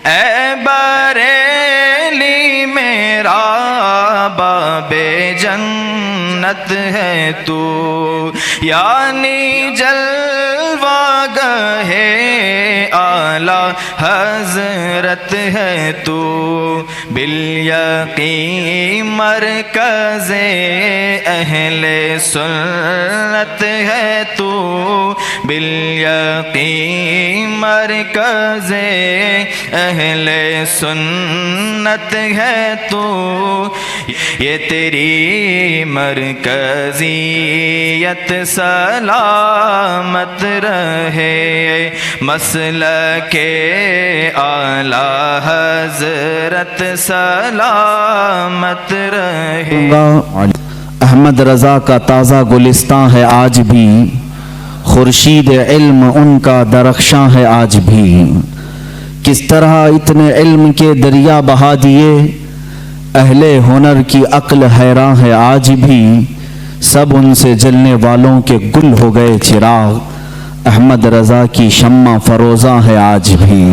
اے بریلی میرا باب جنت ہے تو، یعنی جلوہ گہے اعلیٰ حضرت ہے تو، بالیقین مرکز اہل سنت ہے تو، بالیقین مرکز اہل سنت ہے تو، یہ تیری مرکزیت سلامت رہے، مسلک اعلیٰ حضرت سلامت رہے۔ احمد رضا کا تازہ گلستان ہے آج بھی، خورشید علم ان کا درخشاں ہے آج بھی، کس طرح اتنے علم کے دریا بہا دیے، اہل ہنر کی عقل حیراں ہے آج بھی، سب ان سے جلنے والوں کے گل ہو گئے چراغ، احمد رضا کی شمع فروزاں ہے آج بھی۔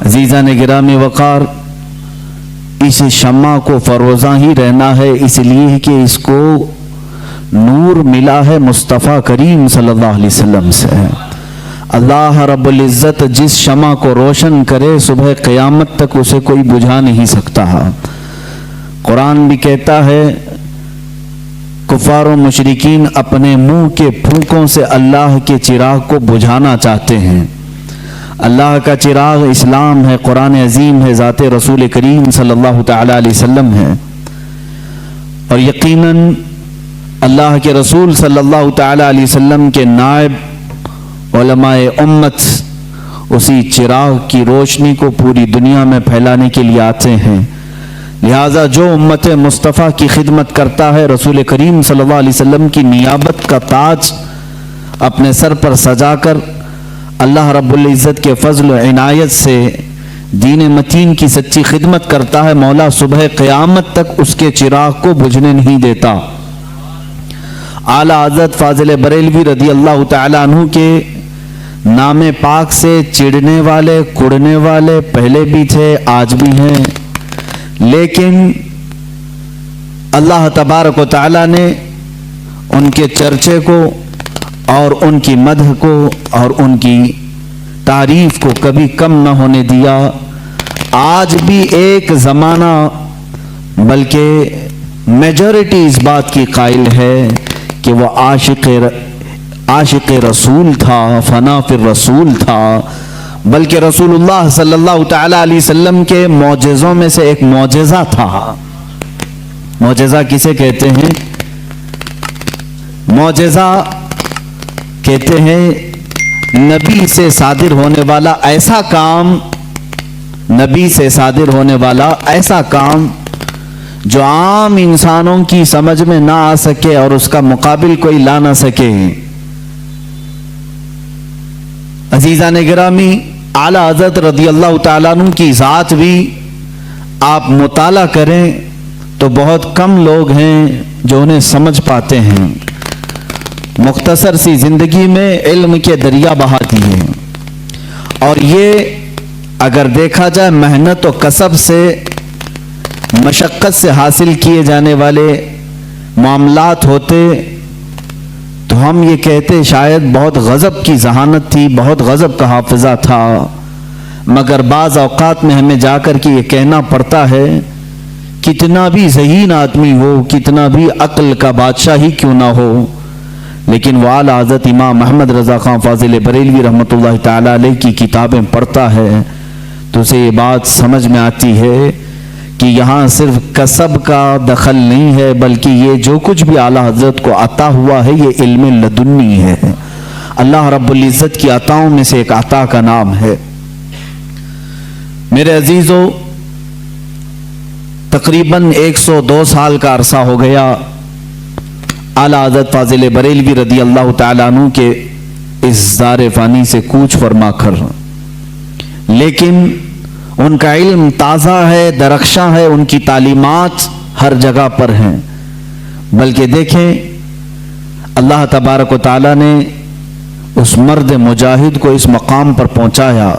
عزیزان گرامی وقار، اس شمع کو فروزاں ہی رہنا ہے، اس لیے کہ اس کو نور ملا ہے مصطفیٰ کریم صلی اللہ علیہ وسلم سے۔ اللہ رب العزت جس شمع کو روشن کرے صبح قیامت تک اسے کوئی بجھا نہیں سکتا۔ قرآن بھی کہتا ہے کفار و مشرکین اپنے منہ کے پھونکوں سے اللہ کے چراغ کو بجھانا چاہتے ہیں۔ اللہ کا چراغ اسلام ہے، قرآن عظیم ہے، ذات رسول کریم صلی اللہ تعالی علیہ وسلم ہے، اور یقیناً اللہ کے رسول صلی اللہ تعالی علیہ وسلم کے نائب علماء امت اسی چراغ کی روشنی کو پوری دنیا میں پھیلانے کے لیے آتے ہیں۔ لہٰذا جو امت مصطفیٰ کی خدمت کرتا ہے، رسول کریم صلی اللہ علیہ وسلم کی نیابت کا تاج اپنے سر پر سجا کر اللہ رب العزت کے فضل و عنایت سے دین متین کی سچی خدمت کرتا ہے، مولا صبح قیامت تک اس کے چراغ کو بجھنے نہیں دیتا۔ اعلیٰ حضرت فاضل بریلوی رضی اللہ تعالیٰ عنہ کے نام پاک سے چڑھنے والے کڑنے والے پہلے بھی تھے، آج بھی ہیں، لیکن اللہ تبارک و تعالیٰ نے ان کے چرچے کو اور ان کی مدح کو اور ان کی تعریف کو کبھی کم نہ ہونے دیا۔ آج بھی ایک زمانہ بلکہ میجورٹی اس بات کی قائل ہے کہ وہ عاشق رسول تھا، فنا فی الرسول تھا، بلکہ رسول اللہ صلی اللہ تعالی علیہ وسلم کے معجزوں میں سے ایک معجزہ تھا۔ معجزہ کسے کہتے ہیں؟ معجزہ کہتے ہیں نبی سے صادر ہونے والا ایسا کام، نبی سے صادر ہونے والا ایسا کام جو عام انسانوں کی سمجھ میں نہ آ سکے اور اس کا مقابل کوئی لا نہ سکے۔ عزیزان گرامی، اعلیٰ حضرت رضی اللہ تعالیٰ عنہ کی ذات بھی آپ مطالعہ کریں تو بہت کم لوگ ہیں جو انہیں سمجھ پاتے ہیں۔ مختصر سی زندگی میں علم کے دریا بہا دیے، اور یہ اگر دیکھا جائے محنت و کسب سے، مشقت سے حاصل کیے جانے والے معاملات ہوتے تو ہم یہ کہتے شاید بہت غضب کی ذہانت تھی، بہت غضب کا حافظہ تھا، مگر بعض اوقات میں ہمیں جا کر کے یہ کہنا پڑتا ہے کتنا بھی ذہین آدمی ہو، کتنا بھی عقل کا بادشاہ ہی کیوں نہ ہو، لیکن وہ اعلیٰ حضرت امام محمد رضا خان فاضل بریلوی رحمۃ اللہ تعالی علیہ کی کتابیں پڑھتا ہے تو اسے یہ بات سمجھ میں آتی ہے کہ یہاں صرف کسب کا دخل نہیں ہے، بلکہ یہ جو کچھ بھی اعلیٰ حضرت کو عطا ہوا ہے یہ علم لدنی ہے، اللہ رب العزت کی عطاؤں میں سے ایک عطا کا نام ہے۔ میرے عزیزو، تقریباً 102 سال کا عرصہ ہو گیا اعلیٰ حضرت فاضل بریلوی رضی اللہ تعالیٰ عنہ کے اس زار فانی سے کوچ فرما کر، لیکن ان کا علم تازہ ہے، درخشاں ہے، ان کی تعلیمات ہر جگہ پر ہیں، بلکہ دیکھیں اللہ تبارک و تعالیٰ نے اس مرد مجاہد کو اس مقام پر پہنچایا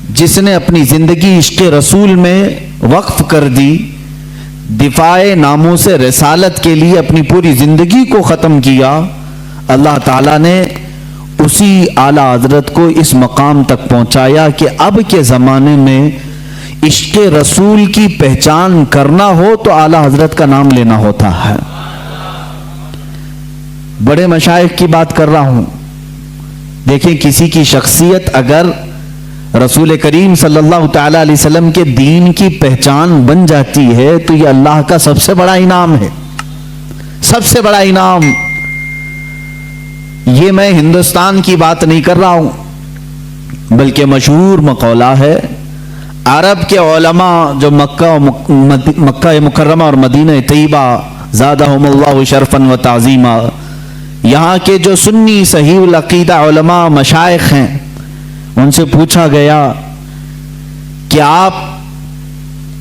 جس نے اپنی زندگی عشق رسول میں وقف کر دی، دفاع ناموس رسالت کے لیے اپنی پوری زندگی کو ختم کیا، اللہ تعالیٰ نے اسی اعلیٰ حضرت کو اس مقام تک پہنچایا کہ اب کے زمانے میں عشق رسول کی پہچان کرنا ہو تو اعلیٰ حضرت کا نام لینا ہوتا ہے۔ بڑے مشائخ کی بات کر رہا ہوں، دیکھیں کسی کی شخصیت اگر رسول کریم صلی اللہ تعالی علیہ وسلم کے دین کی پہچان بن جاتی ہے تو یہ اللہ کا سب سے بڑا انعام ہے، سب سے بڑا انعام۔ یہ میں ہندوستان کی بات نہیں کر رہا ہوں، بلکہ مشہور مقولہ ہے، عرب کے علماء جو مکہ مکرمہ اور مدینہ طیبہ زادہم اللہ شرفا و تعظیما، یہاں کے جو سنی صحیح العقیدہ علماء مشائخ ہیں، ان سے پوچھا گیا کہ آپ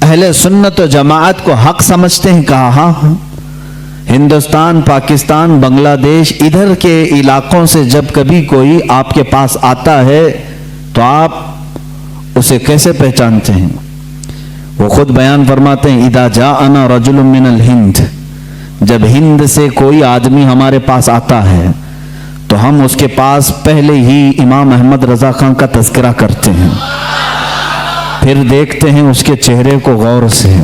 اہل سنت و جماعت کو حق سمجھتے ہیں؟ کہا ہاں ہاں، ہندوستان، پاکستان، بنگلہ دیش، ادھر کے علاقوں سے جب کبھی کوئی آپ کے پاس آتا ہے تو آپ اسے کیسے پہچانتے ہیں؟ وہ خود بیان فرماتے ہیں، اذا جاءنا رجل من الہند، جب ہند سے کوئی آدمی ہمارے پاس آتا ہے تو ہم اس کے پاس پہلے ہی امام احمد رضا خان کا تذکرہ کرتے ہیں، پھر دیکھتے ہیں اس کے چہرے کو غور سے۔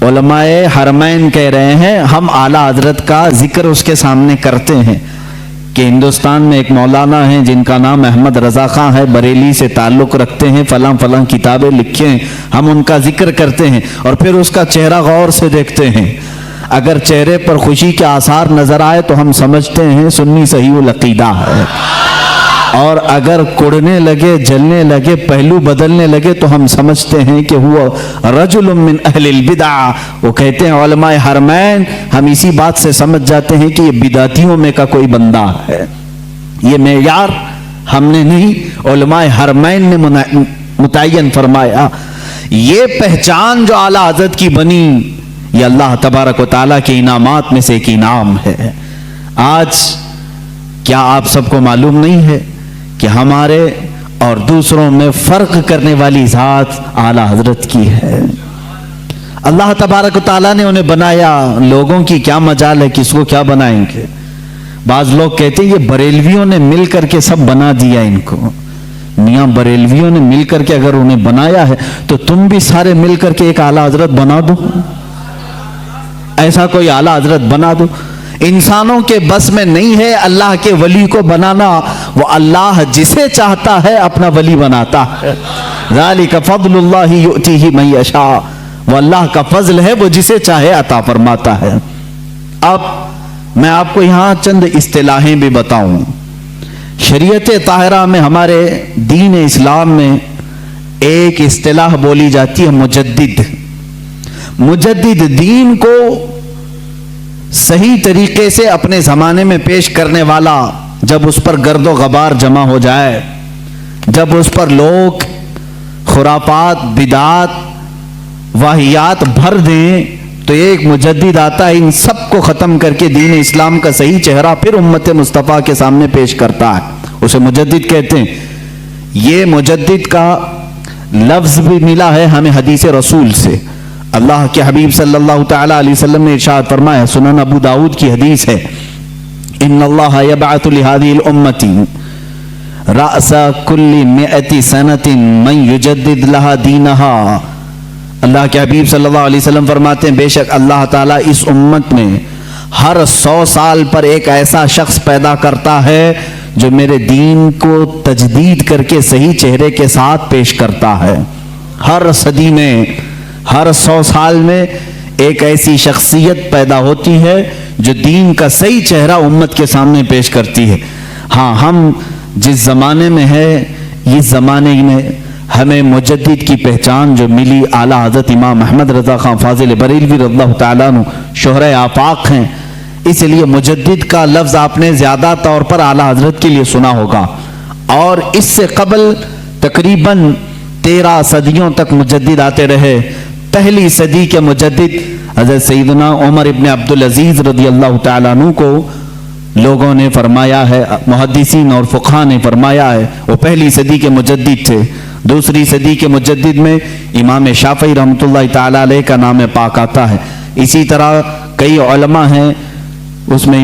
علماء حرمین کہہ رہے ہیں ہم اعلیٰ حضرت کا ذکر اس کے سامنے کرتے ہیں کہ ہندوستان میں ایک مولانا ہیں جن کا نام احمد رضا خان ہے، بریلی سے تعلق رکھتے ہیں، فلاں فلاں کتابیں لکھے ہیں، ہم ان کا ذکر کرتے ہیں اور پھر اس کا چہرہ غور سے دیکھتے ہیں، اگر چہرے پر خوشی کے آثار نظر آئے تو ہم سمجھتے ہیں سنی صحیح العقیدہ ہے، اور اگر کڑنے لگے، جلنے لگے، پہلو بدلنے لگے تو ہم سمجھتے ہیں کہ ہوا رجل من اہل البدع۔ وہ کہتے ہیں علماء حرمین ہم اسی بات سے سمجھ جاتے ہیں کہ یہ بدعتیوں میں کا کوئی بندہ ہے۔ یہ معیار ہم نے نہیں، علماء حرمین نے متعین فرمایا۔ یہ پہچان جو اعلیٰ حضرت کی بنی، یہ اللہ تبارک و تعالیٰ کے انعامات میں سے ایک انعام ہے۔ آج کیا آپ سب کو معلوم نہیں ہے کہ ہمارے اور دوسروں میں فرق کرنے والی ذات اعلیٰ حضرت کی ہے؟ اللہ تبارک و تعالیٰ نے انہیں بنایا، لوگوں کی کیا مجال ہے کس کو کیا بنائیں گے؟ بعض لوگ کہتے ہیں یہ بریلویوں نے مل کر کے سب بنا دیا ان کو۔ میاں بریلویوں نے مل کر کے اگر انہیں بنایا ہے تو تم بھی سارے مل کر کے ایک اعلیٰ حضرت بنا دو، ایسا کوئی اعلیٰ حضرت بنا دو۔ انسانوں کے بس میں نہیں ہے اللہ کے ولی کو بنانا، وہ اللہ جسے چاہتا ہے اپنا ولی بناتا ہے۔ ذالک فضل اللہ یؤتیہ من یشاء، وہ اللہ کا فضل ہے، وہ جسے چاہے عطا فرماتا ہے۔ اب میں آپ کو یہاں چند اصطلاحیں بھی بتاؤں۔ شریعت طاہرہ میں، ہمارے دین اسلام میں ایک اصطلاح بولی جاتی ہے مجدد۔ مجدد دین کو صحیح طریقے سے اپنے زمانے میں پیش کرنے والا، جب اس پر گرد و غبار جمع ہو جائے، جب اس پر لوگ خرافات، بدعات، واہیات بھر دیں تو ایک مجدد آتا ہے، ان سب کو ختم کر کے دین اسلام کا صحیح چہرہ پھر امت مصطفیٰ کے سامنے پیش کرتا ہے، اسے مجدد کہتے ہیں۔ یہ مجدد کا لفظ بھی ملا ہے ہمیں حدیث رسول سے۔ اللہ کے حبیب صلی اللہ تعالی علیہ وسلم نے ارشاد فرمایا، سنن ابو داؤد کی حدیث ہے، ان اللہ یبعث لہذه الامة رأس کل 100 سنة من یجدد لها دینها۔ اللہ کے حبیب صلی اللہ علیہ وسلم فرماتے ہیں بے شک اللہ تعالیٰ اس امت میں ہر 100 سال پر ایک ایسا شخص پیدا کرتا ہے جو میرے دین کو تجدید کر کے صحیح چہرے کے ساتھ پیش کرتا ہے۔ ہر صدی میں، ہر 100 سال میں ایک ایسی شخصیت پیدا ہوتی ہے جو دین کا صحیح چہرہ امت کے سامنے پیش کرتی ہے۔ ہاں، ہم جس زمانے میں ہے، اس زمانے میں ہمیں مجدد کی پہچان جو ملی، اعلیٰ حضرت امام احمد رضا خان فاضل بریلوی رضی اللہ تعالیٰ عنہ شہرۂ آفاق ہیں، اس لیے مجدد کا لفظ آپ نے زیادہ طور پر اعلیٰ حضرت کے لیے سنا ہوگا، اور اس سے قبل تقریباً 13 صدیوں تک مجدد آتے رہے۔ پہلی صدی کے مجدد حضرت سیدنا عمر ابن عبدالعزیز رضی اللہ تعالیٰ عنہ کو لوگوں نے فرمایا ہے، محدثین اور فقہا نے فرمایا ہے، وہ پہلی صدی کے مجدد تھے۔ دوسری صدی کے مجدد میں امام شافعی رحمۃ اللہ تعالی علیہ کا نام پاک آتا ہے۔ اسی طرح کئی علماء ہیں، اس میں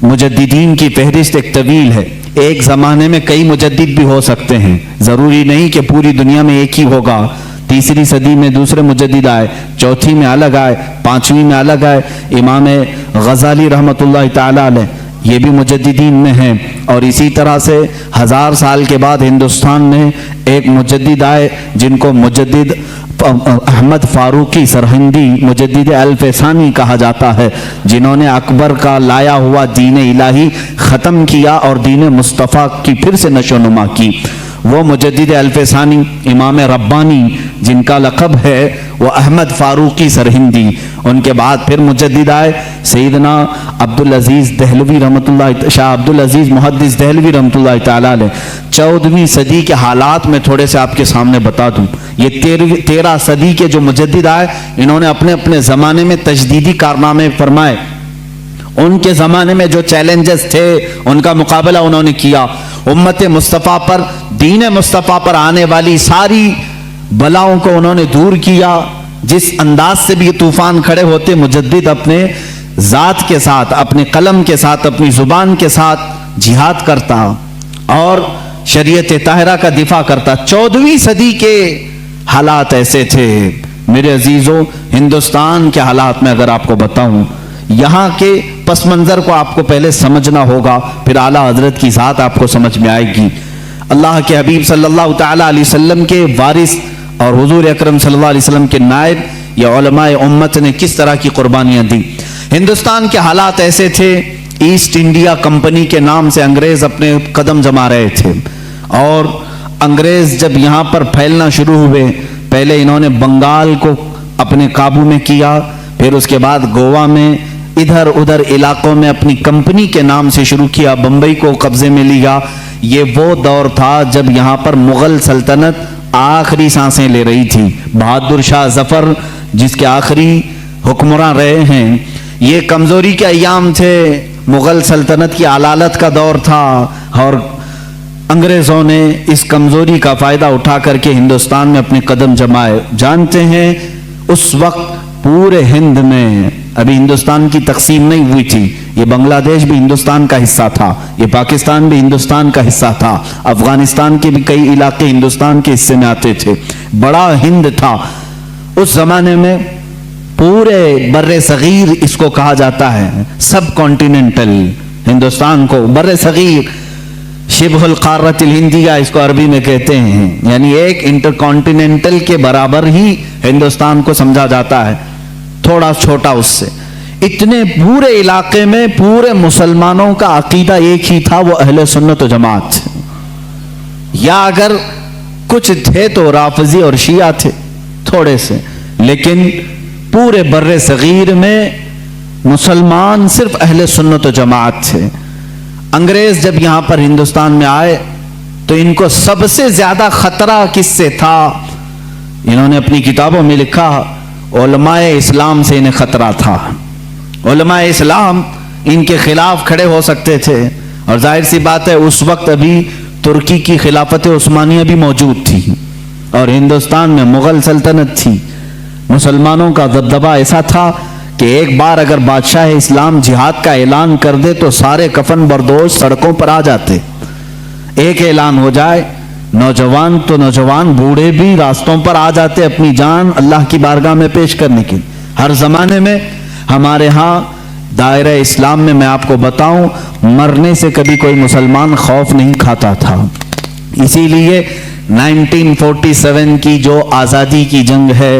مجددین کی فہرست ایک طویل ہے۔ ایک زمانے میں کئی مجدد بھی ہو سکتے ہیں، ضروری نہیں کہ پوری دنیا میں ایک ہی ہوگا۔ تیسری صدی میں دوسرے مجدد آئے، چوتھی میں الگ آئے، پانچویں میں الگ آئے۔ امام غزالی رحمۃ اللہ تعالی علیہ یہ بھی مجددین میں ہیں، اور اسی طرح سے 1000 سال کے بعد ہندوستان میں ایک مجدد آئے جن کو مجدد احمد فاروقی سرہندی مجدد الف ثانی کہا جاتا ہے، جنہوں نے اکبر کا لایا ہوا دین الہی ختم کیا اور دین مصطفیٰ کی پھر سے نشو و نما کی۔ وہ مجدد الف ثانی امام ربانی جن کا لقب ہے وہ احمد فاروقی سرہندی۔ ان کے بعد پھر مجدد آئے سیدنا عبدالعزیز دہلوی رحمۃ اللہ، شاہ عبدالعزیز محدث دہلوی رحمۃ اللہ تعالی علیہ۔ 14ویں صدی کے حالات میں تھوڑے سے آپ کے سامنے بتا دوں۔ یہ 13 صدی کے جو مجدد آئے، انہوں نے اپنے اپنے زمانے میں تجدیدی کارنامے فرمائے۔ ان کے زمانے میں جو چیلنجز تھے ان کا مقابلہ انہوں نے کیا۔ امت مصطفیٰ پر، دین مصطفیٰ پر آنے والی ساری بلاؤں کو انہوں نے دور کیا۔ جس انداز سے بھی یہ طوفان کھڑے ہوتے، مجدد اپنے ذات کے ساتھ، اپنے قلم کے ساتھ، اپنی زبان کے ساتھ جہاد کرتا اور شریعت طاہرہ کا دفاع کرتا۔ 14ویں صدی کے حالات ایسے تھے میرے عزیزوں۔ ہندوستان کے حالات میں اگر آپ کو بتاؤں، یہاں کے پس منظر کو آپ کو پہلے سمجھنا ہوگا، پھر اعلیٰ حضرت کی ذات آپ کو سمجھ میں آئے گی۔ اللہ کے حبیب صلی اللہ تعالی علیہ وسلم کے وارث اور حضور اکرم صلی اللہ علیہ وسلم کے نائب یا علماء امت نے کس طرح کی قربانیاں دی۔ ہندوستان کے حالات ایسے تھے، ایسٹ انڈیا کمپنی کے نام سے انگریز اپنے قدم جما رہے تھے، اور انگریز جب یہاں پر پھیلنا شروع ہوئے، پہلے انہوں نے بنگال کو اپنے قابو میں کیا، پھر اس کے بعد گوا میں، ادھر ادھر علاقوں میں اپنی کمپنی کے نام سے شروع کیا، بمبئی کو قبضے میں لیا۔ یہ وہ دور تھا جب یہاں پر مغل سلطنت آخری سانسیں لے رہی تھی۔ بہادر شاہ ظفر جس کے آخری حکمراں رہے ہیں، یہ کمزوری کے ایام تھے، مغل سلطنت کی علالت کا دور تھا، اور انگریزوں نے اس کمزوری کا فائدہ اٹھا کر کے ہندوستان میں اپنے قدم جمائے۔ جانتے ہیں اس وقت پورے ہند میں، ابھی ہندوستان کی تقسیم نہیں ہوئی تھی، یہ بنگلہ دیش بھی ہندوستان کا حصہ تھا، یہ پاکستان بھی ہندوستان کا حصہ تھا، افغانستان کے بھی کئی علاقے ہندوستان کے حصے میں آتے تھے، بڑا ہند تھا اس زمانے میں۔ پورے بر صغیر اس کو کہا جاتا ہے، سب کانٹیننٹل ہندوستان کو، بر صغیر شبہ القارۃ الہندیہ اس کو عربی میں کہتے ہیں، یعنی ایک انٹر کانٹیننٹل کے برابر ہی ہندوستان کو سمجھا جاتا ہے، تھوڑا چھوٹا اس سے۔ اتنے پورے علاقے میں پورے مسلمانوں کا عقیدہ ایک ہی تھا، وہ اہل سنت و جماعت، یا اگر کچھ تھے تو رافضی اور شیعہ تھے تھوڑے سے، لیکن پورے بر صغیر میں مسلمان صرف اہل سنت و جماعت تھے۔ انگریز جب یہاں پر ہندوستان میں آئے تو ان کو سب سے زیادہ خطرہ کس سے تھا؟ انہوں نے اپنی کتابوں میں لکھا، علماء اسلام سے انہیں خطرہ تھا۔ علماء اسلام ان کے خلاف کھڑے ہو سکتے تھے، اور ظاہر سی بات ہے اس وقت ابھی ترکی کی خلافت عثمانیہ بھی موجود تھی، اور ہندوستان میں مغل سلطنت تھی۔ مسلمانوں کا دبدبہ ایسا تھا کہ ایک بار اگر بادشاہ اسلام جہاد کا اعلان کر دے تو سارے کفن بردوش سڑکوں پر آ جاتے۔ ایک اعلان ہو جائے، نوجوان تو نوجوان، بوڑھے بھی راستوں پر آ جاتے اپنی جان اللہ کی بارگاہ میں پیش کرنے کے۔ ہر زمانے میں ہمارے ہاں دائرہ اسلام میں، میں آپ کو بتاؤں، مرنے سے کبھی کوئی مسلمان خوف نہیں کھاتا تھا۔ اسی لیے 1947 کی جو آزادی کی جنگ ہے،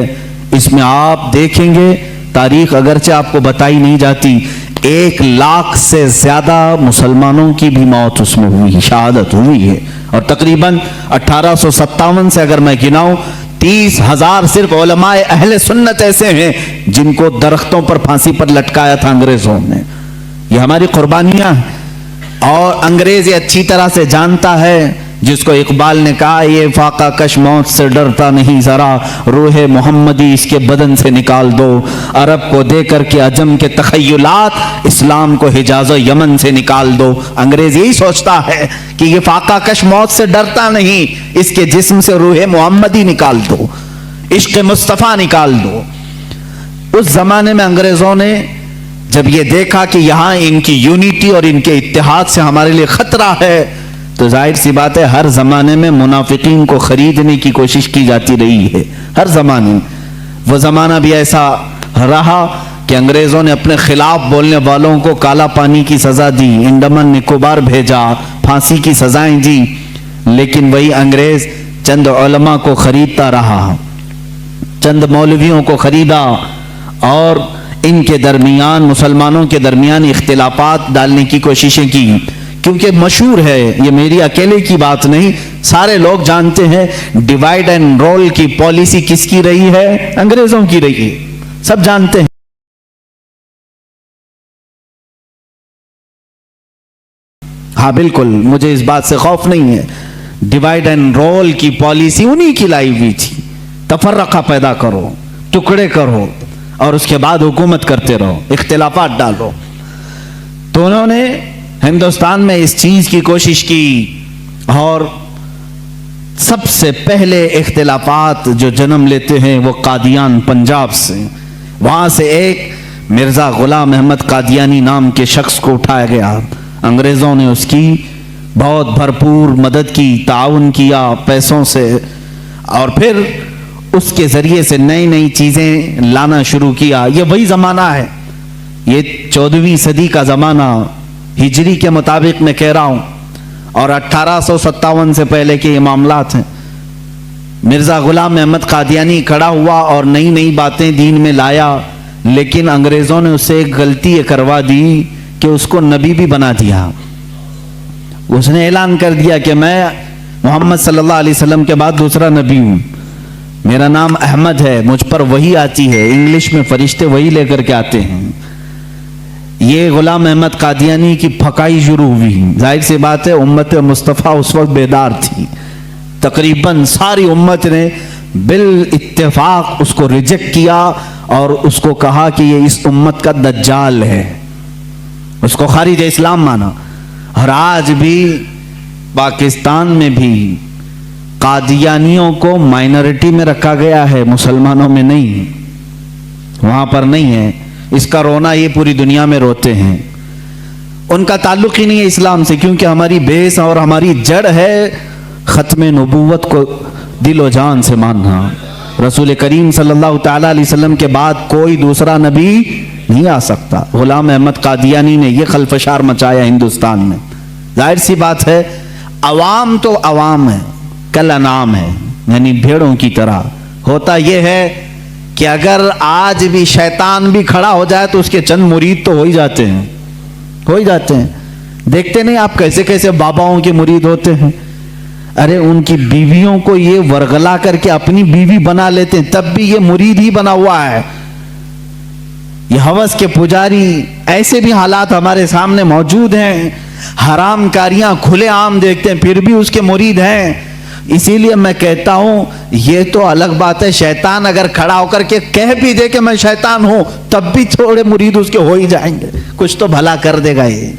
اس میں آپ دیکھیں گے تاریخ اگرچہ آپ کو بتائی نہیں جاتی، 1 لاکھ سے زیادہ مسلمانوں کی بھی موت اس میں ہوئی، شہادت ہوئی ہے، اور تقریباً 1857 سے اگر میں گناؤں 30,000 صرف علماء اہل سنت ایسے ہیں جن کو درختوں پر پھانسی پر لٹکایا تھا انگریزوں نے۔ یہ ہماری قربانیاں ہیں، اور انگریز یہ اچھی طرح سے جانتا ہے جس کو اقبال نے کہا یہ فاقہ کش موت سے ڈرتا نہیں ذرا، روح محمدی اس کے بدن سے نکال دو، عرب کو دے کر کے عجم کے تخیلات، اسلام کو حجاز و یمن سے نکال دو۔ انگریز یہی سوچتا ہے کہ یہ فاقہ کش موت سے ڈرتا نہیں، اس کے جسم سے روح محمدی نکال دو، عشق مصطفیٰ نکال دو۔ اس زمانے میں انگریزوں نے جب یہ دیکھا کہ یہاں ان کی یونٹی اور ان کے اتحاد سے ہمارے لیے خطرہ ہے، تو ظاہر سی بات ہے ہر زمانے میں منافقین کو خریدنے کی کوشش کی جاتی رہی ہے، ہر زمانے میں۔ وہ زمانہ بھی ایسا رہا کہ انگریزوں نے اپنے خلاف بولنے والوں کو کالا پانی کی سزا دی، انڈمان نکوبار بھیجا، پھانسی کی سزائیں دی، لیکن وہی انگریز چند علماء کو خریدتا رہا، چند مولویوں کو خریدا اور ان کے درمیان، مسلمانوں کے درمیان اختلافات ڈالنے کی کوششیں کی، کیونکہ مشہور ہے، یہ میری اکیلے کی بات نہیں، سارے لوگ جانتے ہیں ڈیوائیڈ اینڈ رول کی پالیسی کس کی رہی ہے؟ انگریزوں کی رہی ہے، سب جانتے ہیں۔ ہاں بالکل، مجھے اس بات سے خوف نہیں ہے، ڈیوائیڈ اینڈ رول کی پالیسی انہی کی لائی ہوئی تھی، تفرقہ پیدا کرو، ٹکڑے کرو اور اس کے بعد حکومت کرتے رہو، اختلافات ڈالو۔ تو انہوں نے ہندوستان میں اس چیز کی کوشش کی، اور سب سے پہلے اختلافات جو جنم لیتے ہیں وہ قادیان پنجاب سے، وہاں سے ایک مرزا غلام احمد قادیانی نام کے شخص کو اٹھایا گیا، انگریزوں نے اس کی بہت بھرپور مدد کی، تعاون کیا پیسوں سے، اور پھر اس کے ذریعے سے نئی نئی چیزیں لانا شروع کیا۔ یہ وہی زمانہ ہے، یہ 14ویں صدی کا زمانہ، ہجری کے مطابق میں کہہ رہا ہوں، اور 1857 سے پہلے کے یہ معاملات ہیں۔ مرزا غلام احمد قادیانی کھڑا ہوا اور نئی نئی باتیں دین میں لایا، لیکن انگریزوں نے اس سے ایک غلطی یہ کروا دی کہ اس کو نبی بھی بنا دیا۔ اس نے اعلان کر دیا کہ میں محمد صلی اللہ علیہ وسلم کے بعد دوسرا نبی ہوں، میرا نام احمد ہے، مجھ پر وحی آتی ہے، انگلش میں فرشتے وحی لے کر کے آتے ہیں۔ یہ غلام احمد قادیانی کی پھکائی شروع ہوئی۔ ظاہر سی بات ہے امت مصطفیٰ اس وقت بیدار تھی، تقریباً ساری امت نے بالاتفاق اس کو ریجیکٹ کیا اور اس کو کہا کہ یہ اس امت کا دجال ہے، اس کو خارج اسلام مانا۔ اور آج بھی پاکستان میں بھی قادیانیوں کو مائنورٹی میں رکھا گیا ہے، مسلمانوں میں نہیں، وہاں پر نہیں ہے۔ اس کا رونا یہ پوری دنیا میں روتے ہیں، ان کا تعلق ہی نہیں ہے اسلام سے، کیونکہ ہماری بیس اور ہماری جڑ ہے ختم نبوت کو دل و جان سے ماننا۔ رسول کریم صلی اللہ تعالیٰ علیہ وسلم کے بعد کوئی دوسرا نبی نہیں آ سکتا۔ غلام احمد قادیانی نے یہ خلفشار مچایا ہندوستان میں۔ ظاہر سی بات ہے عوام تو عوام ہے، کل انعام ہے، یعنی بھیڑوں کی طرح۔ ہوتا یہ ہے کہ اگر آج بھی شیطان بھی کھڑا ہو جائے تو اس کے چند مرید تو ہو ہی جاتے ہیں، ہو ہی جاتے ہیں۔ دیکھتے نہیں آپ کیسے کیسے باباؤں کے مرید ہوتے ہیں، ارے ان کی بیویوں کو یہ ورغلا کر کے اپنی بیوی بنا لیتے ہیں، تب بھی یہ مرید ہی بنا ہوا ہے۔ یہ ہوس کے پجاری، ایسے بھی حالات ہمارے سامنے موجود ہیں، حرام کاریاں کھلے عام دیکھتے ہیں پھر بھی اس کے مرید ہیں۔ اسی لیے میں کہتا ہوں یہ تو الگ بات ہے، شیطان اگر کھڑا ہو کر کے کہہ بھی دے کہ میں شیطان ہوں، تب بھی تھوڑے مرید اس کے ہو ہی جائیں گے، کچھ تو بھلا کر دے گا یہ،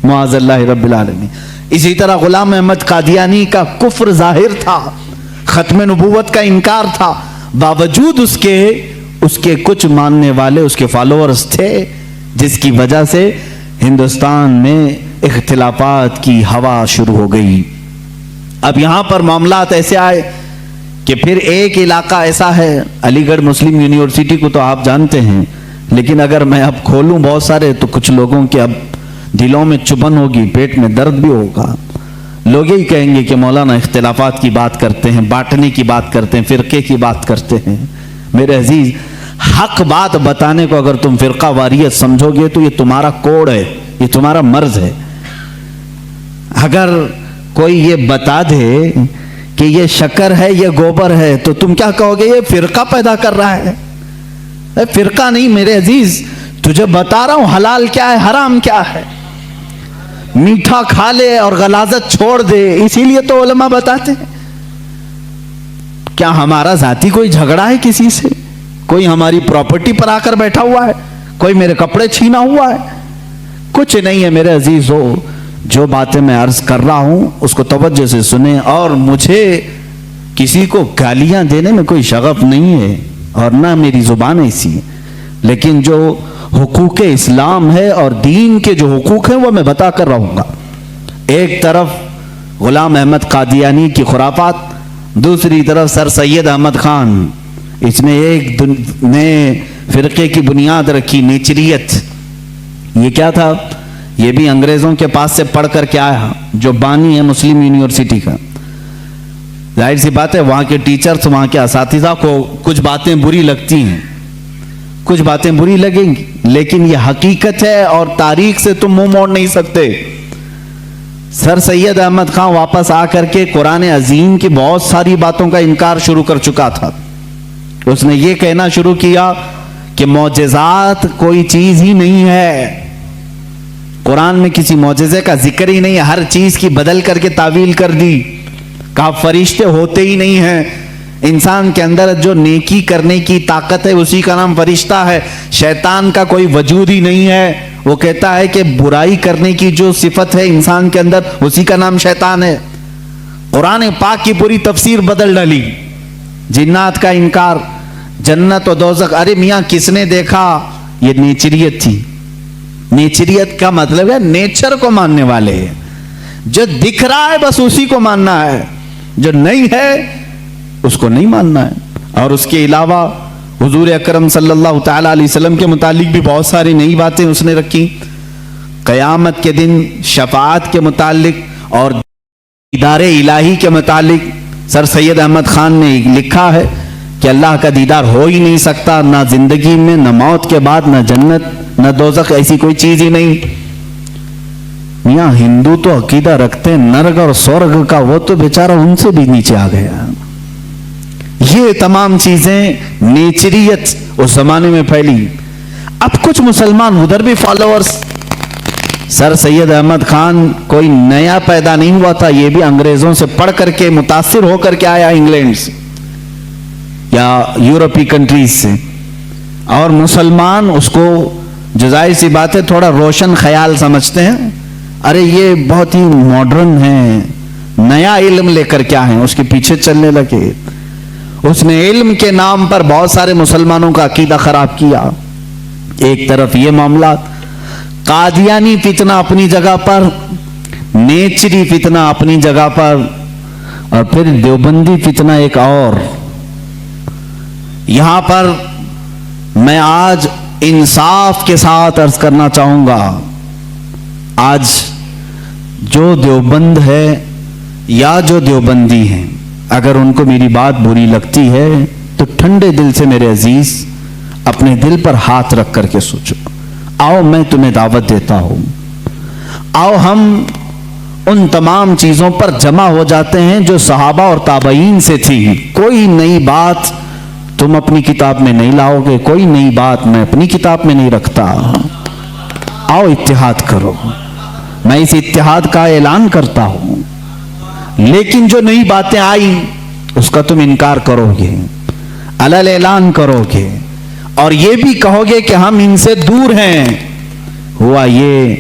معاذ اللہ رب العالمین۔ اسی طرح غلام احمد قادیانی کا کفر ظاہر تھا، ختم نبوت کا انکار تھا، باوجود اس کے کچھ ماننے والے اس کے فالوورز تھے، جس کی وجہ سے ہندوستان میں اختلافات کی ہوا شروع ہو گئی۔ اب یہاں پر معاملات ایسے آئے کہ پھر ایک علاقہ ایسا ہے، علی گڑھ مسلم یونیورسٹی کو تو آپ جانتے ہیں، لیکن اگر میں اب کھولوں بہت سارے تو کچھ لوگوں کے اب دلوں میں چبھن ہوگی، پیٹ میں درد بھی ہوگا، لوگ یہی کہیں گے کہ مولانا اختلافات کی بات کرتے ہیں، بانٹنے کی بات کرتے ہیں، فرقے کی بات کرتے ہیں۔ میرے عزیز، حق بات بتانے کو اگر تم فرقہ واریت سمجھو گے تو یہ تمہارا کوڑ ہے، یہ تمہارا مرض ہے۔ اگر کوئی یہ بتا دے کہ یہ شکر ہے، یہ گوبر ہے، تو تم کیا کہو گے؟ یہ فرقہ پیدا کر رہا ہے۔ فرقہ نہیں میرے عزیز، تجھے بتا رہا ہوں حلال کیا ہے، حرام کیا ہے۔ میٹھا کھا لے اور غلاظت چھوڑ دے. اسی لیے تو علماء بتاتے ہیں. کیا ہمارا ذاتی کوئی جھگڑا ہے کسی سے؟ کوئی ہماری پراپرٹی پر آ کر بیٹھا ہوا ہے؟ کوئی میرے کپڑے چھینا ہوا ہے؟ کچھ نہیں ہے میرے عزیز ہو. جو باتیں میں عرض کر رہا ہوں اس کو توجہ سے سنیں. اور مجھے کسی کو گالیاں دینے میں کوئی شغف نہیں ہے اور نہ میری زبان ایسی ہے, لیکن جو حقوق اسلام ہے اور دین کے جو حقوق ہیں وہ میں بتا کر رہوں گا. ایک طرف غلام احمد قادیانی کی خرافات, دوسری طرف سر سید احمد خان, اس نے ایک نئے فرقے کی بنیاد رکھی, نیچریت. یہ کیا تھا؟ یہ بھی انگریزوں کے پاس سے پڑھ کر کے آیا, جو بانی ہے مسلم یونیورسٹی کا. ظاہر سی بات ہے وہاں کے ٹیچرز, وہاں کے اساتذہ کو کچھ باتیں بری لگتی ہیں, کچھ باتیں بری لگیں گی, لیکن یہ حقیقت ہے اور تاریخ سے تم منہ موڑ نہیں سکتے. سر سید احمد خان واپس آ کر کے قرآن عظیم کی بہت ساری باتوں کا انکار شروع کر چکا تھا. اس نے یہ کہنا شروع کیا کہ معجزات کوئی چیز ہی نہیں ہے, قرآن میں کسی معجزے کا ذکر ہی نہیں ہے, ہر چیز کی بدل کر کے تعویل کر دی. کہا فرشتے ہوتے ہی نہیں ہیں, انسان کے اندر جو نیکی کرنے کی طاقت ہے اسی کا نام فرشتہ ہے. شیطان کا کوئی وجود ہی نہیں ہے, وہ کہتا ہے کہ برائی کرنے کی جو صفت ہے انسان کے اندر اسی کا نام شیطان ہے. قرآن پاک کی پوری تفسیر بدل ڈالی. جنات کا انکار, جنت و دوزخ, ارے میاں کس نے دیکھا؟ یہ نیچریت تھی. نیچریت کا مطلب ہے نیچر کو ماننے والے, جو دکھ رہا ہے بس اسی کو ماننا ہے, جو نہیں ہے اس کو نہیں ماننا ہے. اور اس کے علاوہ حضور اکرم صلی اللہ تعالیٰ علیہ وسلم کے متعلق بھی بہت ساری نئی باتیں اس نے رکھی. قیامت کے دن شفاعت کے متعلق اور دیدار الہی کے متعلق سر سید احمد خان نے لکھا ہے کہ اللہ کا دیدار ہو ہی نہیں سکتا, نہ زندگی میں, نہ موت کے بعد, نہ جنت, نہ دوزخ, ایسی کوئی چیز ہی نہیں. میاں ہندو تو عقیدہ رکھتے ہیں نرک اور سورگ کا, وہ تو بیچارہ ان سے بھی نیچے آ گیا. یہ تمام چیزیں نیچریت اس زمانے میں پھیلی. اب کچھ مسلمان ادھر بھی فالوورز. سر سید احمد خان کوئی نیا پیدا نہیں ہوا تھا, یہ بھی انگریزوں سے پڑھ کر کے متاثر ہو کر کے آیا, انگلینڈ سے یا یورپی کنٹریز سے. اور مسلمان اس کو جو ظاہر سی بات ہے تھوڑا روشن خیال سمجھتے ہیں, ارے یہ بہت ہی ماڈرن ہے, نیا علم لے کر کیا ہے, اس کے پیچھے چلنے لگے. اس نے علم کے نام پر بہت سارے مسلمانوں کا عقیدہ خراب کیا. ایک طرف یہ معاملات, قادیانی فتنہ اپنی جگہ پر, نیچری فتنہ اپنی جگہ پر, اور پھر دیوبندی فتنہ ایک اور. یہاں پر میں آج انصاف کے ساتھ عرض کرنا چاہوں گا, آج جو دیوبند ہے یا جو دیوبندی ہیں, اگر ان کو میری بات بری لگتی ہے تو ٹھنڈے دل سے میرے عزیز اپنے دل پر ہاتھ رکھ کر کے سوچو. آؤ میں تمہیں دعوت دیتا ہوں, آؤ ہم ان تمام چیزوں پر جمع ہو جاتے ہیں جو صحابہ اور تابعین سے تھی. کوئی نئی بات تم اپنی کتاب میں نہیں لاؤ گے, کوئی نئی بات میں اپنی کتاب میں نہیں رکھتا. آؤ اتحاد کرو, میں اس اتحاد کا اعلان کرتا ہوں. لیکن جو نئی باتیں آئی اس کا تم انکار کرو گے, علل اعلان کرو گے, اور یہ بھی کہو گے کہ ہم ان سے دور ہیں. ہوا یہ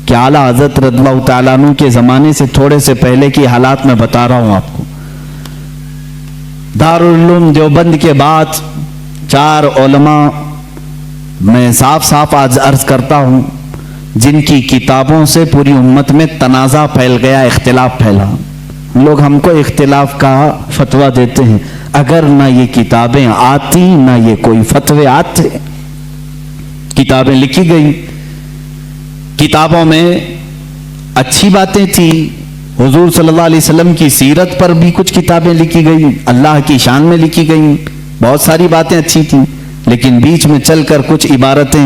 کہ اعلیٰ حضرت رضی اللہ تعالیٰ عنہ کے زمانے سے تھوڑے سے پہلے کی حالات میں بتا رہا ہوں آپ کو. دارالعلوم دیوبند کے بعد 4 علماء میں صاف صاف آج عرض کرتا ہوں جن کی کتابوں سے پوری امت میں تنازع پھیل گیا, اختلاف پھیلا. لوگ ہم کو اختلاف کا فتویٰ دیتے ہیں, اگر نہ یہ کتابیں آتی نہ یہ کوئی فتوے آتے. کتابیں لکھی گئی, کتابوں میں اچھی باتیں تھی, حضور صلی اللہ علیہ وسلم کی سیرت پر بھی کچھ کتابیں لکھی گئی, اللہ کی شان میں لکھی گئی, بہت ساری باتیں اچھی تھیں. لیکن بیچ میں چل کر کچھ عبارتیں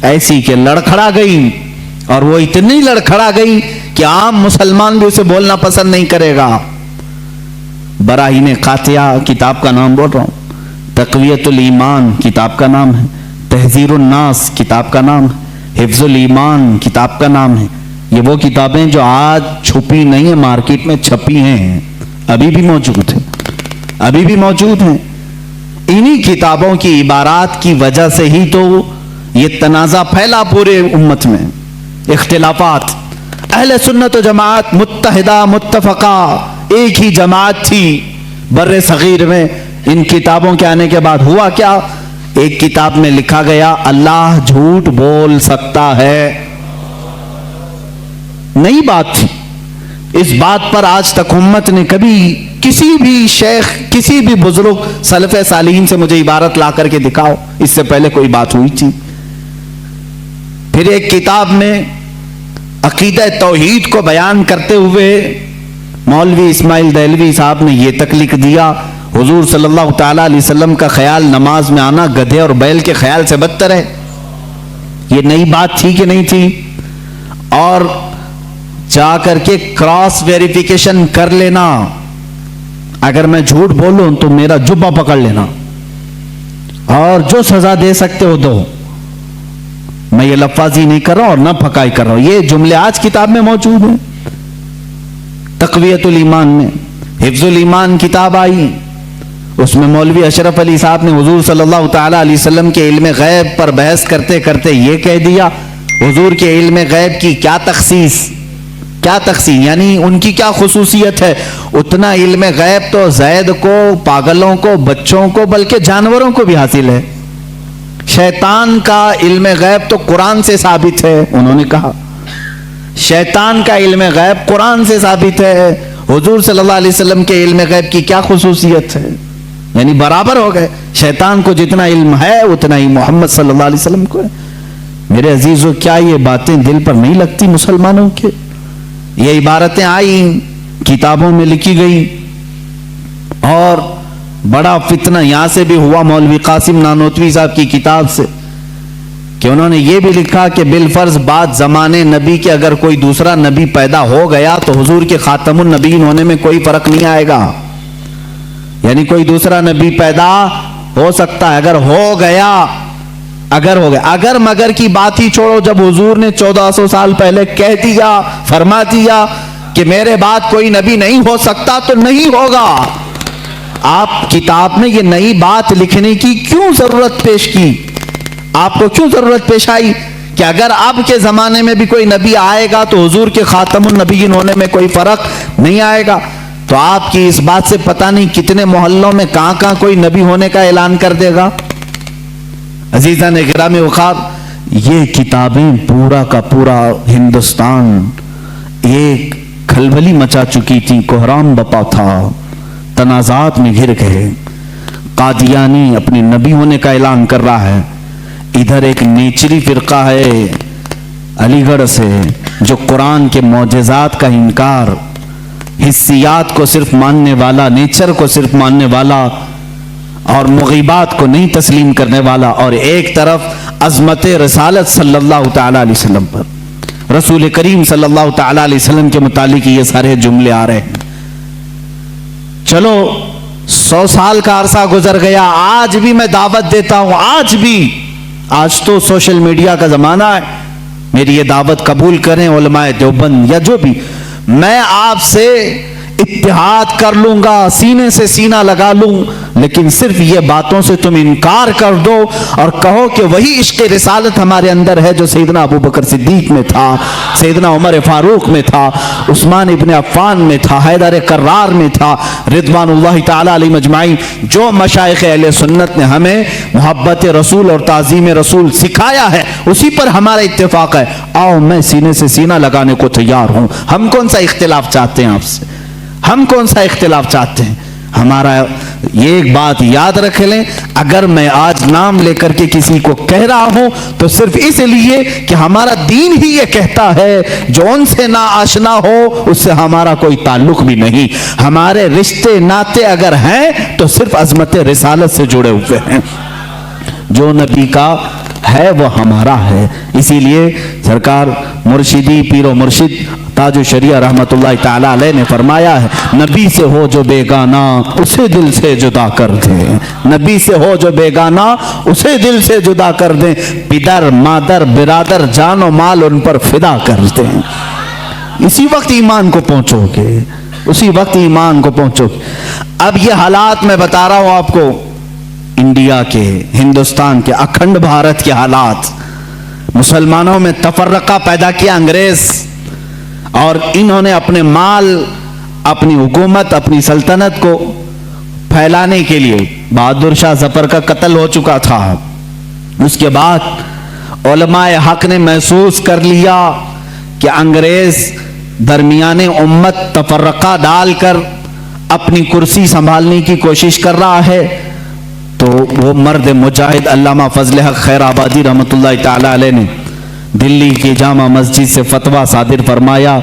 ایسی کہ لڑکھڑا گئی, اور وہ اتنی لڑکھڑا گئی کہ عام مسلمان بھی اسے بولنا پسند نہیں کرے گا. براہین قاطعہ کتاب کا نام بول رہا ہوں, تقویت الایمان کتاب کا نام ہے, تحذیر الناس کتاب کا نام ہے, حفظ الایمان کتاب کا نام ہے. یہ وہ کتابیں جو آج چھپی نہیں ہیں مارکیٹ میں، چھپی ہیں، ابھی بھی موجود ہیں، ابھی بھی موجود ہیں۔ انہی کتابوں کی عبارات کی وجہ سے ہی تو یہ تنازع پھیلا پورے امت میں، اختلافات۔ اہل سنت و جماعت متحدہ متفقہ ایک ہی جماعت تھی بر صغیر میں۔ ان کتابوں کے آنے کے بعد ہوا کیا؟ ایک کتاب میں لکھا گیا اللہ جھوٹ بول سکتا ہے، نئی بات تھی۔ اس بات پر آج تک امت نے کبھی کسی بھی شیخ، کسی بھی بزرگ سلف صالحین سے مجھے عبارت لا کر کے دکھاؤ اس سے پہلے کوئی بات ہوئی تھی۔ پھر ایک کتاب میں عقیدہ توحید کو بیان کرتے ہوئے مولوی اسماعیل دہلوی صاحب نے یہ تک لکھ دیا، حضور صلی اللہ تعالی علیہ وسلم کا خیال نماز میں آنا گدھے اور بیل کے خیال سے بدتر ہے۔ یہ نئی بات تھی کہ نہیں تھی؟ اور جا کر کے کراس ویریفیکیشن کر لینا، اگر میں جھوٹ بولوں تو میرا جبہ پکڑ لینا اور جو سزا دے سکتے ہو دو۔ میں یہ لفاظی نہیں کر رہا اور نہ پھکائی کر رہا ہوں، یہ جملے آج کتاب میں موجود ہیں۔ تقویت الایمان میں حفظ الایمان کتاب آئی، اس میں مولوی اشرف علی صاحب نے حضور صلی اللہ تعالی علیہ وسلم کے علم غیب پر بحث کرتے کرتے یہ کہہ دیا، حضور کے علم غیب کی کیا تخصیص، کیا تقسیم، یعنی ان کی کیا خصوصیت ہے؟ اتنا علم غیب تو زید کو، پاگلوں کو، بچوں کو، بلکہ جانوروں کو بھی حاصل ہے۔ شیطان کا علم غیب تو قرآن سے ثابت ہے، انہوں نے کہا شیطان کا علم غیب قرآن سے ثابت ہے، حضور صلی اللہ علیہ وسلم کے علم غیب کی کیا خصوصیت ہے؟ یعنی برابر ہو گئے، شیطان کو جتنا علم ہے اتنا ہی محمد صلی اللہ علیہ وسلم کو ہے۔ میرے عزیزو، کیا یہ باتیں دل پر نہیں لگتی مسلمانوں کے؟ یہ عبارتیں آئی، کتابوں میں لکھی گئی، اور بڑا فتنہ یہاں سے بھی ہوا مولوی قاسم نانوتوی صاحب کی کتاب سے، کہ انہوں نے یہ بھی لکھا کہ بالفرض بعد زمانے نبی کے اگر کوئی دوسرا نبی پیدا ہو گیا تو حضور کے خاتم النبیین ہونے میں کوئی فرق نہیں آئے گا، یعنی کوئی دوسرا نبی پیدا ہو سکتا ہے اگر ہو گیا، اگر مگر کی بات ہی چھوڑو، جب حضور نے 1400 سال پہلے کہہ دیا، فرما دیا کہ میرے بعد کوئی نبی نہیں ہو سکتا تو نہیں ہوگا۔ آپ کتاب میں یہ نئی بات لکھنے کی کیوں ضرورت پیش کی؟ آپ کو کیوں ضرورت پیش آئی کہ اگر اب کے زمانے میں بھی کوئی نبی آئے گا تو حضور کے خاتم النبیین ہونے میں کوئی فرق نہیں آئے گا؟ تو آپ کی اس بات سے پتہ نہیں کتنے محلوں میں کہاں کوئی نبی ہونے کا اعلان کر دے گا۔ عزیزان گرامی وقار، یہ کتابیں پورا کا پورا ہندوستان ایک کھلبلی مچا چکی تھی، کوہرام بپا تھا، تنازعات میں گھر گئے۔ قادیانی اپنے نبی ہونے کا اعلان کر رہا ہے، ادھر ایک نیچری فرقہ ہے علی گڑھ سے جو قرآن کے معجزات کا انکار، حسیات کو صرف ماننے والا، نیچر کو صرف ماننے والا اور مغیبات کو نہیں تسلیم کرنے والا، اور ایک طرف عظمت رسالت صلی اللہ تعالی علیہ وسلم پر، رسول کریم صلی اللہ تعالی علیہ وسلم کے متعلق یہ سارے جملے آ رہے ہیں۔ چلو 100 سال کا عرصہ گزر گیا، آج بھی میں دعوت دیتا ہوں، آج تو سوشل میڈیا کا زمانہ ہے، میری یہ دعوت قبول کریں علماء دیوبند یا جو بھی، میں آپ سے اتحاد کر لوں گا، سینے سے سینہ لگا لوں، لیکن صرف یہ باتوں سے تم انکار کر دو اور کہو کہ وہی عشق رسالت ہمارے اندر ہے جو سیدنا ابو بکر صدیق میں تھا، سیدنا عمر فاروق میں تھا، عثمان ابن عفان میں تھا، حیدر کرار میں تھا، رضوان اللہ تعالی علیہ مجمعین۔ جو مشائخ اہل سنت نے ہمیں محبت رسول اور تعظیم رسول سکھایا ہے اسی پر ہمارا اتفاق ہے، آؤ میں سینے سے سینہ لگانے کو تیار ہوں۔ ہم کون سا اختلاف چاہتے ہیں آپ سے؟ ہم کون سا اختلاف چاہتے ہیں؟ ہمارا یہ ایک بات یاد رکھ لیں، اگر میں آج نام لے کر کے کسی کو کہہ رہا ہوں تو صرف اس لیے کہ ہمارا دین ہی یہ کہتا ہے جو ان سے نا آشنا ہو اس سے ہمارا کوئی تعلق بھی نہیں، ہمارے رشتے ناتے اگر ہیں تو صرف عظمت رسالت سے جڑے ہوئے ہیں، جو نبی کا ہے وہ ہمارا ہے۔ اسی لیے سرکار مرشدی پیر و مرشد تاج الشریعہ رحمت اللہ تعالی علیہ نے فرمایا ہے، نبی سے ہو جو بیگانہ اسے دل سے جدا کر دیں، نبی سے ہو جو بیگانہ اسے دل سے جدا کر دیں، پدر مادر برادر جان و مال ان پر فدا کر دیں۔ اسی وقت ایمان کو پہنچو گے، اسی وقت ایمان کو پہنچو گے۔ اب یہ حالات میں بتا رہا ہوں آپ کو، انڈیا کے، ہندوستان کے، اکھنڈ بھارت کے حالات، مسلمانوں میں تفرقہ پیدا کیا انگریز، اور انہوں نے اپنے مال، اپنی حکومت، اپنی سلطنت کو پھیلانے کے لیے، بہادر شاہ ظفر کا قتل ہو چکا تھا، اس کے بعد علماء حق نے محسوس کر لیا کہ انگریز درمیان امت تفرقہ ڈال کر اپنی کرسی سنبھالنے کی کوشش کر رہا ہے، تو وہ مرد مجاہد علامہ فضل حق خیر آبادی رحمۃ اللہ تعالی علیہ نے دلی کی جامع مسجد سے فتویٰ صادر فرمایا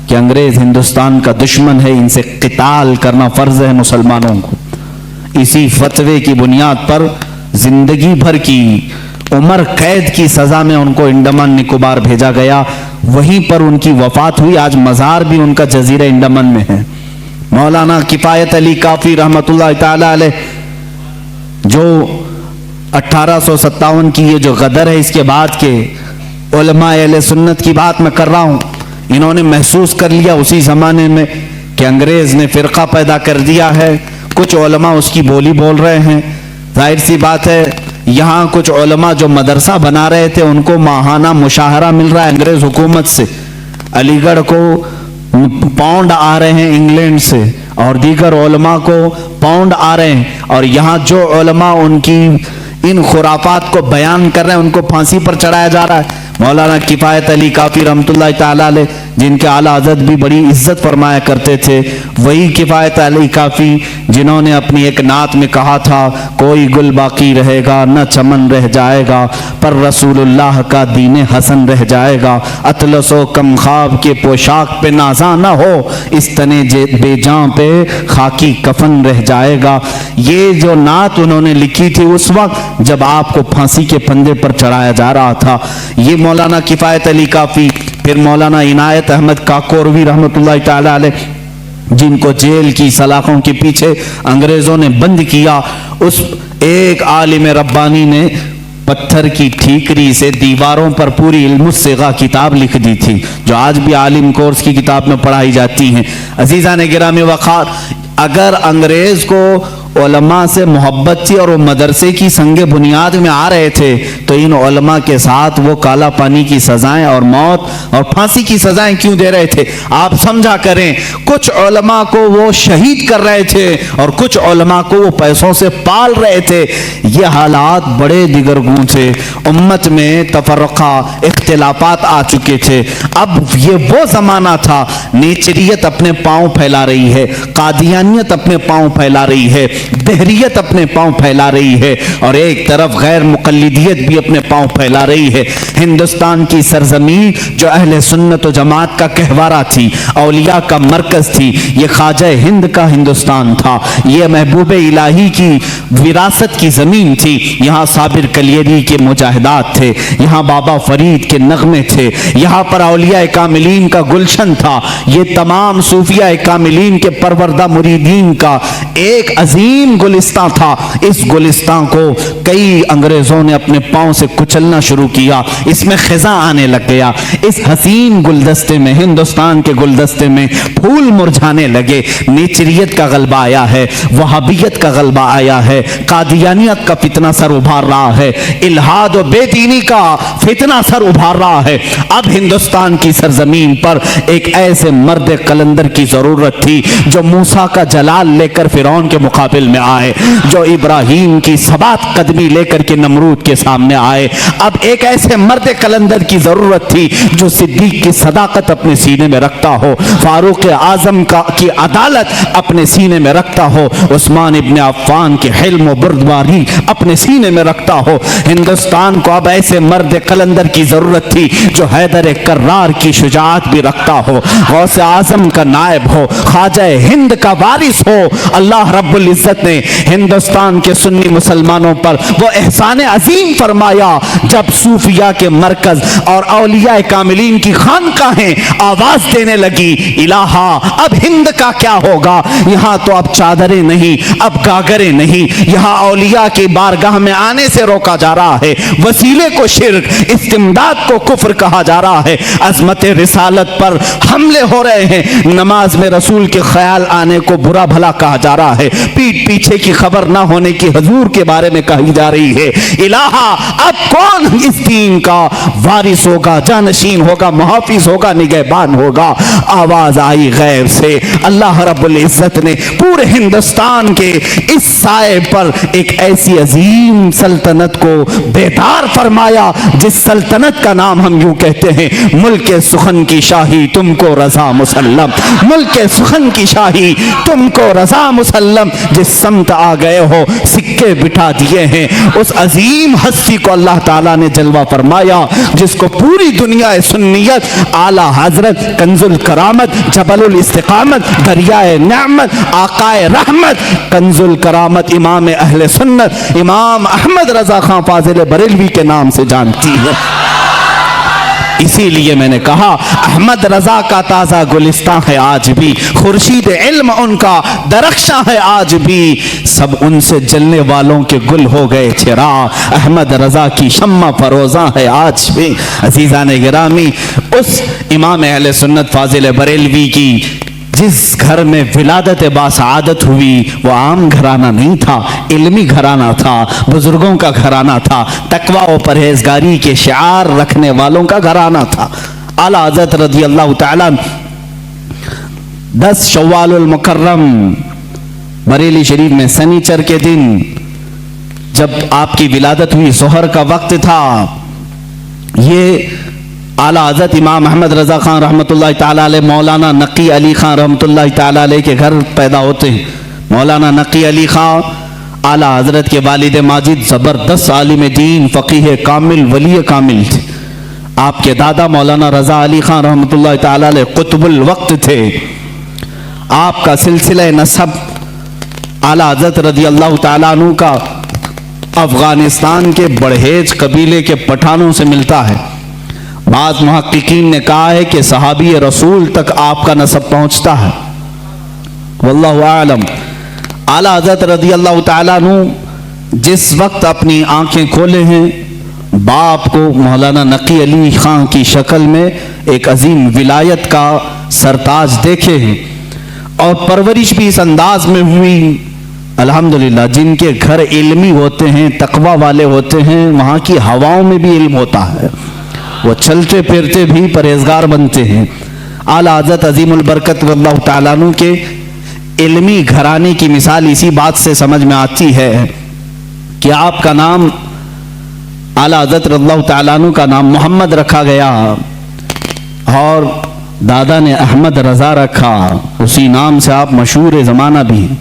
کہ انگریز ہندوستان کا دشمن ہے، ان سے قتال کرنا فرض ہے مسلمانوں کو۔ اسی فتوے کی بنیاد پر زندگی بھر کی عمر قید کی سزا میں ان کو انڈمان نکوبار بھیجا گیا، وہیں پر ان کی وفات ہوئی۔ آج مزار بھی ان کا جزیرہ انڈمان میں ہے۔ مولانا کفایت علی کافی رحمۃ اللہ تعالی علیہ، جو 1857 کی یہ جو غدر ہے، اس کے بعد کے علماء اہل سنت کی بات میں کر رہا ہوں، انہوں نے محسوس کر لیا اسی زمانے میں کہ انگریز نے فرقہ پیدا کر دیا ہے، کچھ علماء اس کی بولی بول رہے ہیں۔ ظاہر سی بات ہے، یہاں کچھ علماء جو مدرسہ بنا رہے تھے، ان کو ماہانہ مشاہرہ مل رہا ہے انگریز حکومت سے، علی گڑھ کو پاؤنڈ آ رہے ہیں انگلینڈ سے، اور دیگر علماء کو پاؤنڈ آ رہے ہیں، اور یہاں جو علماء ان کی ان خرافات کو بیان کر رہے ہیں ان کو پھانسی پر چڑھایا جا رہا ہے۔ مولانا کفایت علی کافی رحمۃ اللہ تعالی علیہ، جن کے اعلیٰ حضرت بھی بڑی عزت فرمایا کرتے تھے، وہی کفایت علی کافی جنہوں نے اپنی ایک نعت میں کہا تھا، کوئی گل باقی رہے گا نہ چمن رہ جائے گا، پر رسول اللہ کا دین حسن رہ جائے گا، اطلس و کم خواب کے پوشاک پہ نازاں نہ ہو، اس تنے بے جاں پہ خاکی کفن رہ جائے گا۔ یہ جو نعت انہوں نے لکھی تھی اس وقت جب آپ کو پھانسی کے پھندے پر چڑھایا جا رہا تھا، یہ مولانا کفایت علی کافی۔ پھر مولانا عنایت احمد کاکوروی رحمۃ اللہ تعالی علیہ، جن کو جیل کی سلاخوں کے پیچھے انگریزوں نے بند کیا، اس ایک عالم ربانی نے پتھر کی ٹھیکری سے دیواروں پر پوری علم الصیغہ کتاب لکھ دی تھی، جو آج بھی عالم کورس کی کتاب میں پڑھائی جاتی ہیں۔ عزیزان گرامی وقار، اگر انگریز کو علماء سے محبت تھی اور وہ مدرسے کی سنگ بنیاد میں آ رہے تھے، تو ان علماء کے ساتھ وہ کالا پانی کی سزائیں اور موت اور پھانسی کی سزائیں کیوں دے رہے تھے؟ آپ سمجھا کریں، کچھ علماء کو وہ شہید کر رہے تھے اور کچھ علماء کو وہ پیسوں سے پال رہے تھے۔ یہ حالات بڑے دیگرگوں تھے، امت میں تفرقہ، اختلافات آ چکے تھے۔ اب یہ وہ زمانہ تھا، نیچریت اپنے پاؤں پھیلا رہی ہے، قادیانیت اپنے پاؤں پھیلا رہی ہے، دہریت اپنے پاؤں پھیلا رہی ہے، اور ایک طرف غیر مقلدیت بھی اپنے پاؤں پھیلا رہی ہے۔ ہندوستان کی سرزمین جو اہل سنت و جماعت کا گہوارہ تھی، اولیاء کا مرکز تھی، یہ خواجہ ہند کا ہندوستان تھا، یہ محبوب الہی کی وراثت کی زمین تھی۔ یہاں صابر کلیری کے مجاہدات تھے، یہاں بابا فرید کے نغمے تھے، یہاں پر اولیاء کاملین کا گلشن تھا، یہ تمام صوفیاء کاملین کے پروردہ مریدین کا ایک عظیم گلستان تھا۔ اس گلستان کو کئی انگریزوں نے اپنے پاؤں سے کچلنا شروع کیا، اس میں خزاں آنے لگ گیا۔ اس حسین گلدستے میں، ہندوستان کے گلدستے میں پھول مرجھانے لگے۔ نیچریت کا غلبہ آیا ہے، وہابیت کا غلبہ آیا ہے، قادیانیت کا فتنہ سر ابھار رہا ہے، الہاد و بے دینی کا فتنہ سر ابھار رہا ہے۔ اب ہندوستان کی سرزمین پر ایک ایسے مرد قلندر کی ضرورت تھی جو موسیٰ کا جلال لے کر فرعون کے مقابل میں آئے، جو ابراہیم کی ثبات قدمی لے کر کے نمرود کے سامنے آئے۔ اب ایک ایسے مرد قلندر کی ضرورت تھی جو صدیق کی صداقت اپنے سینے میں رکھتا ہو، فاروق اعظم کی عدالت اپنے سینے میں رکھتا ہو، عثمان ابن عفان کے حلم و بردباری اپنے سینے میں رکھتا ہو۔ ہندوستان کو اب ایسے مرد قلندر کی ضرورت تھی جو حیدر کرار کی شجاعت بھی رکھتا ہو، غوث اعظم کا نائب ہو، خواجہ ہند کا وارث ہو، اللہ رب العزت العزت نے ہندوستان کے سنی مسلمانوں پر وہ احسان عظیم فرمایا جب صوفیاء کے مرکز اور اولیاء کاملین کی خانقاہیں آواز دینے لگی الہا اب ہند کا کیا ہوگا، یہاں تو اب چادریں نہیں، اب گاگریں نہیں، یہاں اولیاء کی بارگاہ میں آنے سے روکا جا رہا ہے، وسیلے کو شرک، استمداد کو کفر کہا جا رہا ہے، عظمت رسالت پر حملے ہو رہے ہیں، نماز میں رسول کے خیال آنے کو برا بھلا کہا جا رہا ہے، پیٹ پیچھے کی خبر نہ ہونے کی حضور کے بارے میں کہی جا رہی ہے، الہا اب کون اس دین کا وارث ہوگا، جانشین ہوگا، محافظ ہوگا، نگہبان ہوگا؟ آواز آئی غیب سے، اللہ رب العزت نے پورے ہندوستان کے اس سائے پر ایک ایسی عظیم سلطنت کو بیدار فرمایا جس سلطنت کا نام ہم یوں کہتے ہیں ملک سخن کی شاہی تم کو رضا مسلم، ملک سخن کی شاہی تم کو رضا مسلم، جس سمت آ گئے ہو سکے بٹھا دیے ہیں، اس عظیم ہستی کو اللہ تعالیٰ نے جلوہ فرمایا جس کو پوری دنیا سنیت اعلیٰ حضرت کنز الکرامت، جبل الاستقامت، دریائے نعمت، آقائے رحمت، کنز الکرامت امام اہل سنت امام احمد رضا خان فاضل بریلوی کے نام سے جانتی ہے۔ اسی لیے میں نے کہا احمد رضا کا تازہ گلستان ہے آج بھی، خورشید علم ان کا درخشاں ہے آج بھی، سب ان سے جلنے والوں کے گل ہو گئے چراغ، احمد رضا کی شمع فروزاں ہے آج بھی۔ عزیزان گرامی، اس امام اہل سنت فاضل بریلوی کی جس گھر میں ولادت باسعادت ہوئی وہ عام گھرانہ نہیں تھا، علمی گھرانہ تھا، بزرگوں کا گھرانہ تھا، تقوی و پرہیزگاری کے شعار رکھنے والوں کا گھرانہ تھا۔ اعلیٰ حضرت رضی اللہ تعالیٰ 10 شوال المکرم بریلی شریف میں سنیچر کے دن جب آپ کی ولادت ہوئی، ظہر کا وقت تھا، یہ اعلیٰ حضرت امام احمد رضا خان رحمۃ اللہ تعالیٰ علیہ مولانا نقی علی خان رحمۃ اللہ تعالیٰ علیہ کے گھر پیدا ہوتے ہیں۔ مولانا نقی علی خان اعلیٰ حضرت کے والد ماجد زبردست عالم دین، فقیہ کامل، ولی کامل تھے۔ آپ کے دادا مولانا رضا علی خان رحمۃ اللہ تعالیٰ علیہ قطب الوقت تھے۔ آپ کا سلسلہ نسب اعلیٰ حضرت رضی اللہ تعالیٰ عنہ کا افغانستان کے بڑھیج قبیلے کے پٹھانوں سے ملتا ہے۔ بعض محققین نے کہا ہے کہ صحابی رسول تک آپ کا نسب پہنچتا ہے، واللہ اعلم۔ اعلیٰ حضرت رضی اللہ تعالیٰ عنہ جس وقت اپنی آنکھیں کھولے ہیں، باپ کو مولانا نقی علی خان کی شکل میں ایک عظیم ولایت کا سرتاج دیکھے ہیں، اور پرورش بھی اس انداز میں ہوئی۔ الحمدللہ جن کے گھر علمی ہوتے ہیں، تقوی والے ہوتے ہیں، وہاں کی ہواؤں میں بھی علم ہوتا ہے، وہ چلتے پھرتے بھی پرہیزگار بنتے ہیں۔ اعلیٰ حضرت عظیم البرکت رضی اللہ تعالیٰ عنہ کے علمی گھرانے کی مثال اسی بات سے سمجھ میں آتی ہے کہ آپ کا نام اعلیٰ حضرت رضی اللہ تعالیٰ عنہ کا نام محمد رکھا گیا اور دادا نے احمد رضا رکھا، اسی نام سے آپ مشہور زمانہ بھی ہیں۔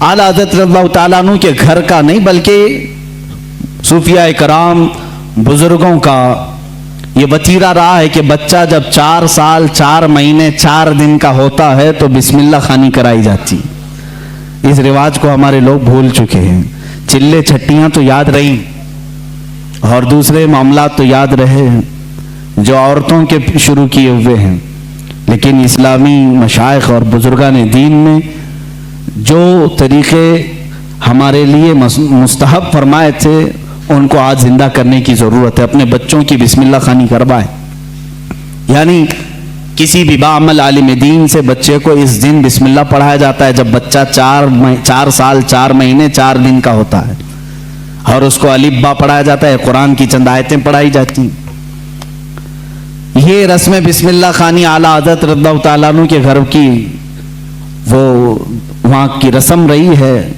اعلیٰ حضرت رضی اللہ تعالیٰ عنہ کے گھر کا نہیں بلکہ صوفیاء کرام بزرگوں کا یہ وتیرہ رہا ہے کہ بچہ جب 4 سال 4 مہینے 4 دن کا ہوتا ہے تو بسم اللہ خوانی کرائی جاتی۔ اس رواج کو ہمارے لوگ بھول چکے ہیں۔ چلے چھٹیاں تو یاد رہی اور دوسرے معاملات تو یاد رہے جو عورتوں کے شروع کیے ہوئے ہیں، لیکن اسلامی مشائخ اور بزرگان دین نے جو طریقے ہمارے لیے مستحب فرمائے تھے ان کو آج زندہ کرنے کی ضرورت ہے۔ اپنے بچوں کی بسم اللہ خوانی کروائیں، یعنی کسی بھی باعمل عالم دین سے بچے کو اس دن بسم اللہ پڑھایا جاتا ہے جب بچہ 4 سال 4 مہینے 4 دن کا ہوتا ہے، اور اس کو الف با پڑھایا جاتا ہے، قرآن کی چند آیتیں پڑھائی جاتی ہیں۔ یہ رسم بسم اللہ خوانی اعلیٰ حضرت رضی اللہ تعالیٰ عنہ کے گھر کی وہ وہاں کی رسم رہی ہے،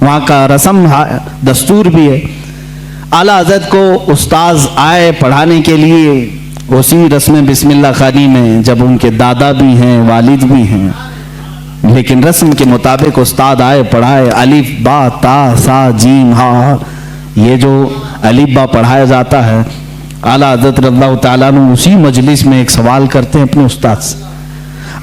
وہاں کا رسم دستور بھی ہے۔ اعلیٰ حضرت کو استاذ آئے پڑھانے کے لیے اسی رسم بسم اللہ خوانی میں، جب ان کے دادا بھی ہیں والد بھی ہیں، لیکن رسم کے مطابق استاد آئے پڑھائے، الف با تا سا جیم ہا، یہ جو الف با پڑھایا جاتا ہے، اعلیٰ حضرت رضی اللہ تعالیٰ عنہ اسی مجلس میں ایک سوال کرتے ہیں اپنے استاد سے،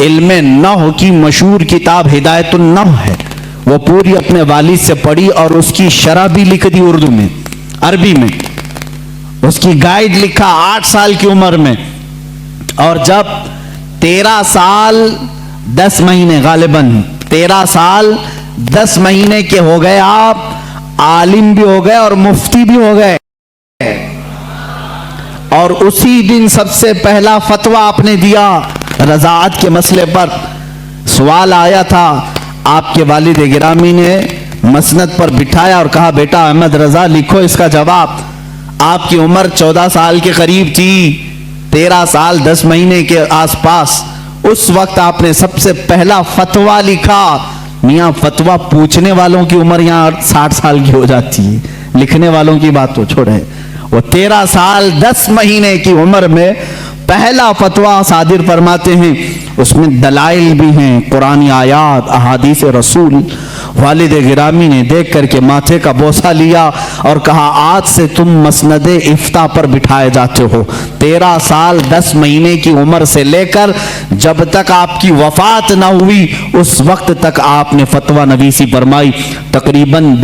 علم نحو کی مشہور کتاب ہدایت النحو ہے، وہ پوری اپنے والد سے پڑھی اور اس کی شرح بھی لکھ دی اردو میں، عربی میں، اس کی گائیڈ لکھا 8 سال کی عمر میں، اور جب 13 سال 10 مہینے غالباً 13 سال 10 مہینے کے ہو گئے، آپ عالم بھی ہو گئے اور مفتی بھی ہو گئے، اور اسی دن سب سے پہلا فتویٰ آپ نے دیا رضاعت کے مسئلے پر۔ سوال آیا تھا، آپ کے والد گرامی نے مسند پر بٹھایا اور کہا بیٹا احمد رضا لکھو اس کا جواب۔ آپ کی عمر 14 سال کے قریب تھی، 13 سال 10 مہینے کے آس پاس، اس وقت آپ نے سب سے پہلا فتویٰ لکھا۔ میاں فتویٰ پوچھنے والوں کی عمر یہاں 60 سال کی ہو جاتی ہے، لکھنے والوں کی بات تو چھوڑے۔ وہ 13 سال 10 مہینے کی عمر میں پہلا فتویٰ صادر فرماتے ہیں، اس میں دلائل بھی ہیں، قرآنی آیات، احادیث رسول۔ والد گرامی نے دیکھ کر کے ماتھے کا بوسہ لیا اور کہا آج سے تم مسند افتاء پر بٹھائے جاتے ہو۔ 13 سال 10 مہینے کی عمر سے لے کر جب تک آپ کی وفات نہ ہوئی اس وقت تک آپ نے فتویٰ نویسی فرمائی۔ تقریباً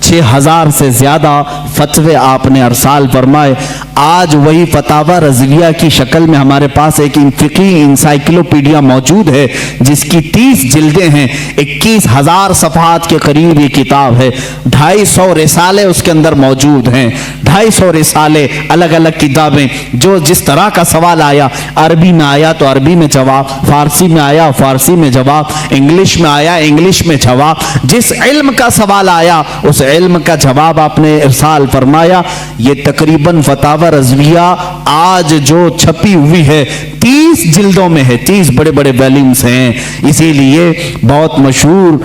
6,000 سے زیادہ فتوے آپ نے ارسال فرمائے۔ آج وہی فتاوی رضویہ کی شکل میں ہمارے پاس ایک فقہی انسائکلوپیڈیا موجود ہے جس کی 30 جلدیں ہیں، 21,000 صفحات کے قریب یہ کتاب ہے، 250 رسالے اس کے اندر موجود ہیں، 250 رسالے، الگ الگ کتابیں، جو جس طرح کا سوال آیا، عربی میں آیا تو عربی میں جواب، فارسی میں آیا فارسی میں جواب، انگلش میں آیا انگلش میں جواب، جس علم کا سوال آیا اس علم کا جواب آپ نے ارسال فرمایا۔ یہ تقریباً فتاوی رضویہ آج جو چھپی ہوئی ہے 30 جلدوں میں ہے، 30 بڑے بڑے ویلیومز ہیں۔ اسی لیے بہت مشہور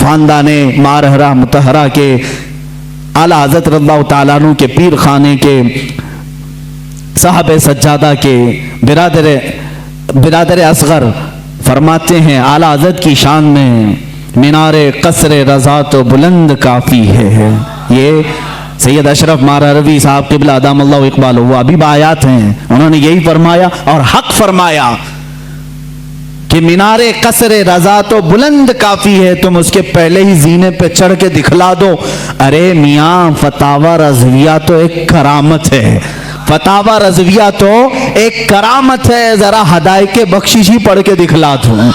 خاندان مارہرہ مطہرہ کے اعلیٰ حضرت رضی اللہ تعالیٰ عنہ کے پیر خانے کے صاحب سجادہ کے برادر اصغر فرماتے ہیں اعلیٰ حضرت کی شان میں مینار قصر رضا تو بلند کافی ہے۔ یہ سید اشرف مارہروی صاحب قبلہ ادام اللہ اقبال وہ ابھی بآیات ہیں، انہوں نے یہی فرمایا اور حق فرمایا کہ مینار قصر رضا تو بلند کافی ہے، تم اس کے پہلے ہی زینے پہ چڑھ کے دکھلا دو۔ ارے میاں فتاوی رضویہ تو ایک کرامت ہے، فتاوی رضویہ تو ایک کرامت ہے، ذرا ہدایت بخشش ہی پڑھ کے دکھلا دوں۔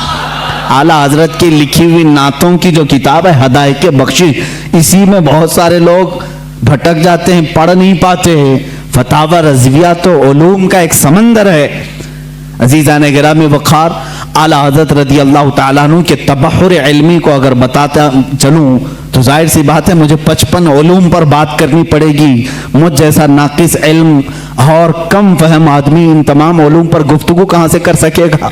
اعلیٰ حضرت کی لکھی ہوئی نعتوں کی جو کتاب ہے ہدایت بخشش، اسی میں بہت سارے لوگ بھٹک جاتے ہیں، پڑھ نہیں پاتے ہیں۔ فتاوی رضویہ تو علوم کا ایک سمندر ہے۔ عزیزان گرامی وقار، اعلیٰ حضرت رضی اللہ تعالیٰ عنہ کے تبحر علمی کو اگر بتاتا چلوں تو ظاہر سی بات ہے مجھے 55 علوم پر بات کرنی پڑے گی۔ مجھ جیسا ناقص علم اور کم فہم آدمی ان تمام علوم پر گفتگو کہاں سے کر سکے گا؟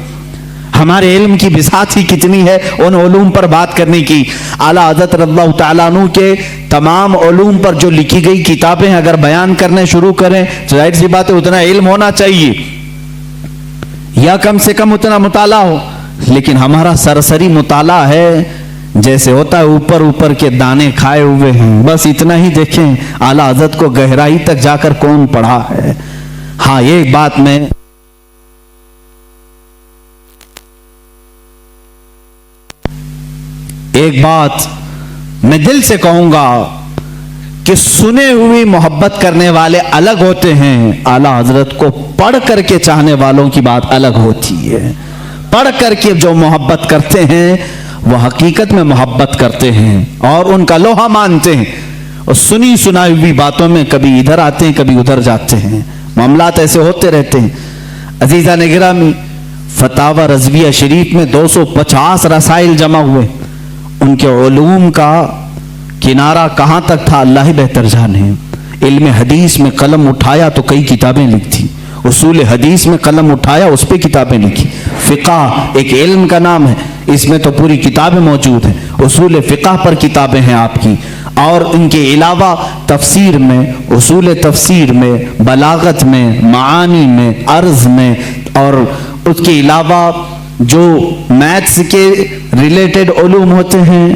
ہمارے علم کی بساط ہی کتنی ہے ان علوم پر بات کرنے کی۔ اعلیٰ حضرت رضی اللہ تعالیٰ عنہ کے تمام علوم پر جو لکھی گئی کتابیں اگر بیان کرنے شروع کریں تو ظاہر سی بات ہے اتنا علم ہونا چاہیے یا کم سے کم اتنا مطالعہ ہو، لیکن ہمارا سرسری مطالعہ ہے جیسے ہوتا ہے اوپر اوپر کے دانے کھائے ہوئے ہیں، بس اتنا ہی دیکھیں۔ اعلیٰ حضرت کو گہرائی تک جا کر کون پڑھا ہے؟ ہاں یہ بات میں دل سے کہوں گا کہ سنے ہوئی محبت کرنے والے الگ ہوتے ہیں، اعلیٰ حضرت کو پڑھ کر کے چاہنے والوں کی بات الگ ہوتی ہے۔ پڑھ کر کے جو محبت کرتے ہیں وہ حقیقت میں محبت کرتے ہیں اور ان کا لوہا مانتے ہیں، اور سنی سنائی ہوئی باتوں میں کبھی ادھر آتے ہیں کبھی ادھر جاتے ہیں، معاملات ایسے ہوتے رہتے ہیں۔ عزیزان گرامی، فتاوی رضویہ شریف میں 250 رسائل جمع ہوئے، ان کے علوم کا کنارہ کہاں تک تھا اللہ ہی بہتر جانے۔ علم حدیث میں قلم اٹھایا تو کئی کتابیں لکھی، اصول حدیث میں قلم اٹھایا اس پہ کتابیں لکھی، فقہ ایک علم کا نام ہے، اس میں تو پوری کتابیں موجود ہیں، اصول فقہ پر کتابیں ہیں آپ کی، اور ان کے علاوہ تفسیر میں، اصول تفسیر میں، بلاغت میں، معانی میں، عرض میں، اور اس کے علاوہ جو میتھس کے ریلیٹڈ علوم ہوتے ہیں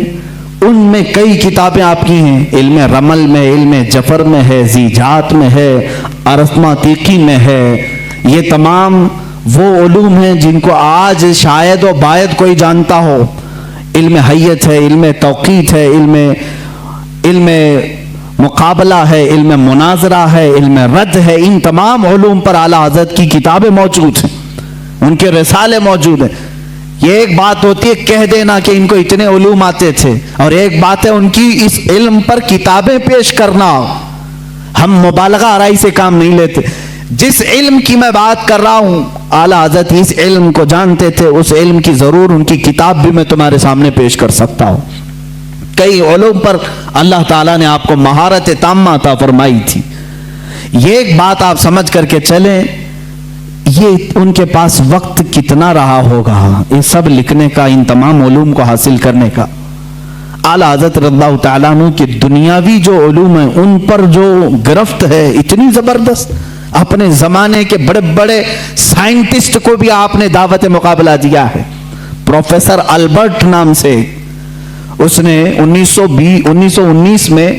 ان میں کئی کتابیں آپ کی ہیں، علم رمل میں، علم جفر میں ہے، زیجات میں ہے، ارثماتیقی میں ہے، یہ تمام وہ علوم ہیں جن کو آج شاید و باید کوئی جانتا ہو. علم حیت ہے، علم توقیت ہے، علم مقابلہ ہے، علم مناظرہ ہے، علم رد ہے. ان تمام علوم پر اعلیٰ حضرت کی کتابیں موجود ہیں، ان کے رسالے موجود ہیں. یہ ایک بات ہوتی ہے کہہ دینا کہ ان کو اتنے علوم آتے تھے، اور ایک بات ہے ان کی اس علم پر کتابیں پیش کرنا. ہم مبالغہ آرائی سے کام نہیں لیتے. جس علم کی میں بات کر رہا ہوں اعلیٰ حضرت اس علم کو جانتے تھے، اس علم کی ضرور ان کی کتاب بھی میں تمہارے سامنے پیش کر سکتا ہوں. کئی علوم پر اللہ تعالیٰ نے آپ کو مہارت تامہ عطا فرمائی تھی. یہ ایک بات آپ سمجھ کر کے چلیں، یہ ان کے پاس وقت کتنا رہا ہوگا یہ سب لکھنے کا، ان تمام علوم کو حاصل کرنے کا. اعلیٰ حضرت رضی اللہ تعالیٰ عنہ کی دنیاوی جو علوم ہیں ان پر جو گرفت ہے اتنی زبردست. اپنے زمانے کے بڑے بڑے سائنٹسٹ کو بھی آپ نے دعوت مقابلہ دیا ہے. پروفیسر البرٹ نام سے، اس نے 1919 میں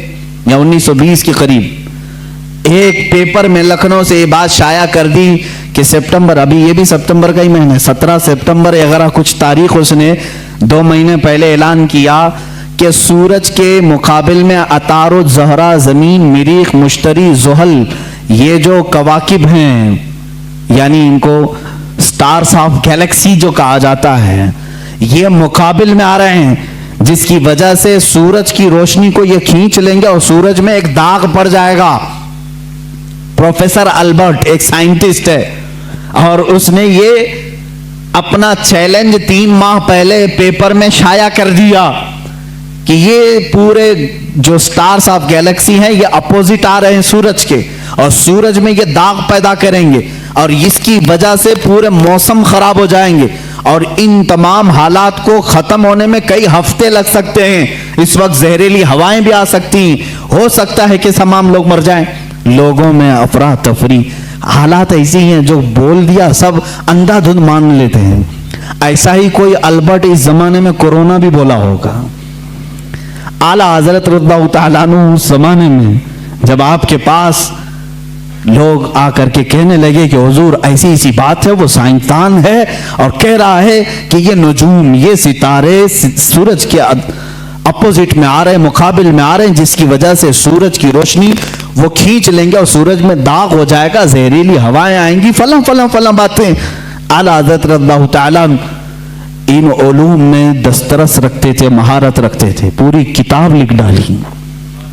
یا 1920 کے قریب ایک پیپر میں لکھنؤ سے یہ بات شائع کر دی کہ سپتمبر، ابھی یہ بھی سپتمبر کا ہی مہینہ، 17 سپتمبر اگر کچھ تاریخ اس نے 2 مہینے پہلے اعلان کیا کہ سورج کے مقابل میں عطارد، زہرہ، زمین، مریخ، مشتری، زحل، یہ جو کواکب ہیں، یعنی ان کو سٹارز آف گیلیکسی جو کہا جاتا ہے، یہ مقابل میں آ رہے ہیں، جس کی وجہ سے سورج کی روشنی کو یہ کھینچ لیں گے اور سورج میں ایک داغ پڑ جائے گا. پروفیسر البرٹ ایک سائنٹسٹ ہے، اور اس نے یہ اپنا چیلنج 3 ماہ پہلے پیپر میں شائع کر دیا کہ یہ پورے جو سٹارز آف گیلیکسی ہیں یہ اپوزٹ آ رہے ہیں سورج کے، اور سورج میں یہ داغ پیدا کریں گے، اور اس کی وجہ سے پورے موسم خراب ہو جائیں گے، اور ان تمام حالات کو ختم ہونے میں کئی ہفتے لگ سکتے ہیں. اس وقت زہریلی ہوائیں بھی آ سکتی ہیں، ہو سکتا ہے کہ تمام لوگ مر جائیں. لوگوں میں افراتفری، حالات ایسی ہیں جو بول دیا سب اندھا دھند مان لیتے ہیں. ایسا ہی کوئی البرٹ اس زمانے میں کورونا بھی بولا ہوگا. اعلیٰ حضرت رضی اللہ تعالیٰ عنہ اس زمانے میں جب آپ کے پاس لوگ آ کر کے کہنے لگے کہ حضور ایسی ایسی بات ہے، وہ سائنسدان ہے اور کہہ رہا ہے کہ یہ نجوم، یہ ستارے سورج کے اپوزٹ میں آ رہے ہیں، مقابل میں آ رہے ہیں، جس کی وجہ سے سورج کی روشنی وہ کھینچ لیں گے اور سورج میں داغ ہو جائے گا، زہریلی ہوائیں آئیں گی، فلاں فلاں فلاں باتیں. اعلیٰ حضرت رضی اللہ تعالیٰ ان علوم میں دسترس رکھتے تھے، مہارت رکھتے تھے. پوری کتاب لکھ ڈالی،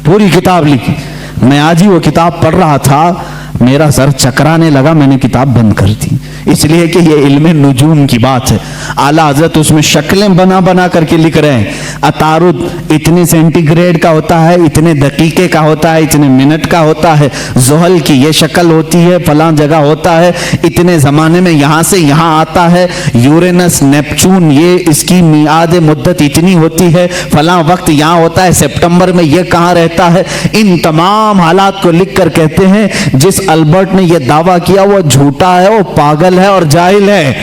پوری کتاب لکھی. میں آج ہی وہ کتاب پڑھ رہا تھا، میرا سر چکرانے لگا، میں نے کتاب بند کر دی، اس لیے کہ یہ علم نجوم کی بات ہے. اعلیٰ حضرت اس میں شکلیں بنا بنا کر کے لکھ رہے ہیں. عطارد اتنے سینٹی گریڈ کا ہوتا ہے، اتنے دقیقے کا ہوتا ہے، اتنے منٹ کا ہوتا ہے. زحل کی یہ شکل ہوتی ہے، فلاں جگہ ہوتا ہے، اتنے زمانے میں یہاں سے یہاں آتا ہے. یورینس، نیپچون، یہ اس کی میعاد مدت اتنی ہوتی ہے، فلاں وقت یہاں ہوتا ہے، سپٹمبر میں یہ کہاں رہتا ہے. ان تمام حالات کو لکھ کر کہتے ہیں جس البرٹ نے یہ دعویٰ کیا وہ جھوٹا ہے، وہ پاگل ہے اور جاہل ہے.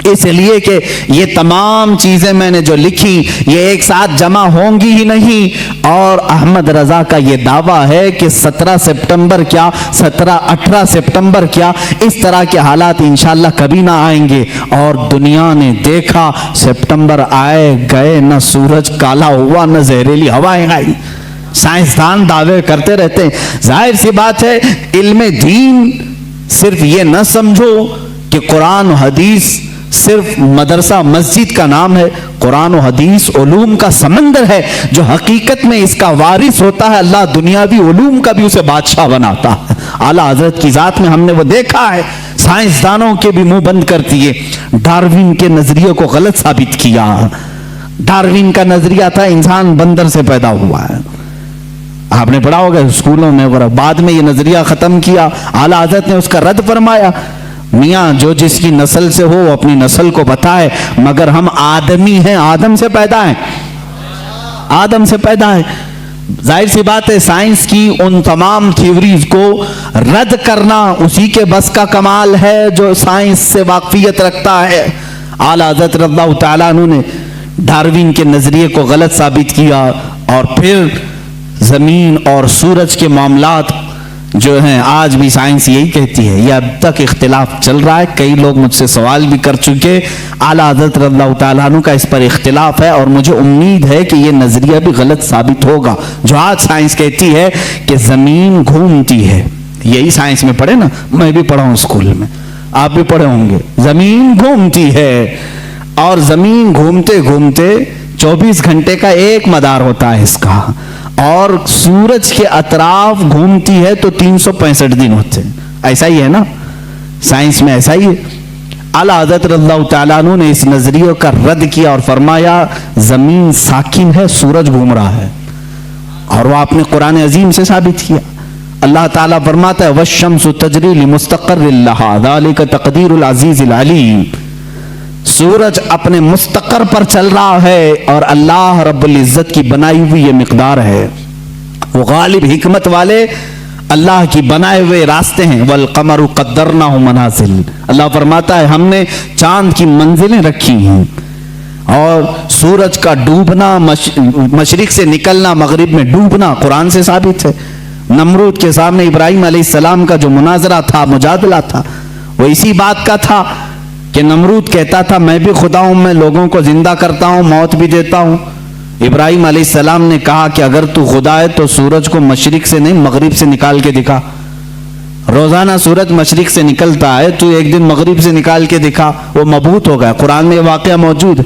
اس لیے کہ یہ تمام چیزیں میں نے جو لکھی یہ ایک ساتھ جمع ہوں گی ہی نہیں. اور احمد رضا کا یہ دعویٰ ہے کہ 17 سپٹمبر کیا، 17-18 سپٹمبر کیا، اس طرح کے حالات انشاءاللہ کبھی نہ آئیں گے. اور دنیا نے دیکھا، سپٹمبر آئے گئے، نہ سورج کالا ہوا، نہ زہریلی ہوائیں آئی. سائنسدان دعوے کرتے رہتے ہیں. ظاہر سی بات ہے علم دین صرف یہ نہ سمجھو کہ قرآن و حدیث صرف مدرسہ مسجد کا نام ہے. قرآن و حدیث علوم کا سمندر ہے جو حقیقت میں اس کا وارث ہوتا ہے. اللہ دنیاوی علوم کا بھی اسے بادشاہ بناتا ہے. اعلیٰ حضرت کی ذات میں ہم نے وہ دیکھا ہے. سائنسدانوں کے بھی منہ بند کر دیے. ڈارون کے نظریے کو غلط ثابت کیا. ڈارون کا نظریہ تھا انسان بندر سے پیدا ہوا ہے، آپ نے پڑھا ہوگا اسکولوں میں. بعد میں یہ نظریہ ختم کیا. اعلیٰ حضرت نے اس کا رد فرمایا، میاں جو جس کی نسل سے ہو اپنی نسل کو بتائے، مگر ہم آدمی ہیں، آدم سے پیدا ہیں، آدم سے پیدا ہے. ظاہر سی بات ہے سائنس کی ان تمام تھیوریز کو رد کرنا اسی کے بس کا کمال ہے جو سائنس سے واقفیت رکھتا ہے. اعلیٰ حضرت رضی اللہ تعالیٰ عنہ نے ڈارون کے نظریے کو غلط ثابت کیا، اور پھر زمین اور سورج کے معاملات جو ہیں آج بھی سائنس یہی کہتی ہے. یہ اب تک اختلاف چل رہا ہے. کئی لوگ مجھ سے سوال بھی کر چکے. اعلیٰ حضرت رضی اللہ تعالیٰ عنہ کا اس پر اختلاف ہے اور مجھے امید ہے کہ یہ نظریہ بھی غلط ثابت ہوگا. جو آج سائنس کہتی ہے کہ زمین گھومتی ہے, یہی سائنس میں پڑھے نا, میں بھی پڑھا ہوں اسکول میں, آپ بھی پڑھے ہوں گے. زمین گھومتی ہے اور زمین گھومتے گھومتے 24 گھنٹے کا ایک مدار ہوتا ہے اس کا, اور سورج کے اطراف گھومتی ہے تو 365 دن ہوتے ہیں. ایسا ہی ہے نا, سائنس میں ایسا ہی ہے. اعلیٰ حضرت رضی اللہ تعالیٰ عنہ نے اس نظریے کا رد کیا اور فرمایا زمین ساکن ہے, سورج گھوم رہا ہے, اور وہ آپ نے قرآن عظیم سے ثابت کیا. اللہ تعالیٰ فرماتا ہے وَالشَّمْسُ تَجْرِي لِمُسْتَقَرٍّ لَهَا ذَلِكَ تَقْدِيرُ الْعَزِيزِ الْعَلِيمِ. سورج اپنے مستقر پر چل رہا ہے اور اللہ رب العزت کی بنائی ہوئی یہ مقدار ہے. وہ غالب حکمت والے اللہ کی بنائے ہوئے راستے ہیں. وَالْقَمَرُ قَدَّرْنَاهُ مَنَازِلَ. اللہ فرماتا ہے ہم نے چاند کی منزلیں رکھی ہیں, اور سورج کا ڈوبنا, مشرق سے نکلنا مغرب میں ڈوبنا قرآن سے ثابت ہے. نمرود کے سامنے ابراہیم علیہ السلام کا جو مناظرہ تھا, مجادلہ تھا, وہ اسی بات کا تھا کہ نمرود کہتا تھا میں بھی خدا ہوں, میں لوگوں کو زندہ کرتا ہوں, موت بھی دیتا ہوں. ابراہیم علیہ السلام نے کہا کہ اگر تو خدا ہے تو سورج کو مشرق سے نہیں مغرب سے نکال کے دکھا. روزانہ سورج مشرق سے نکلتا ہے, تو ایک دن مغرب سے نکال کے دکھا. وہ مبہوت ہو گیا. قرآن میں یہ واقعہ موجود ہے.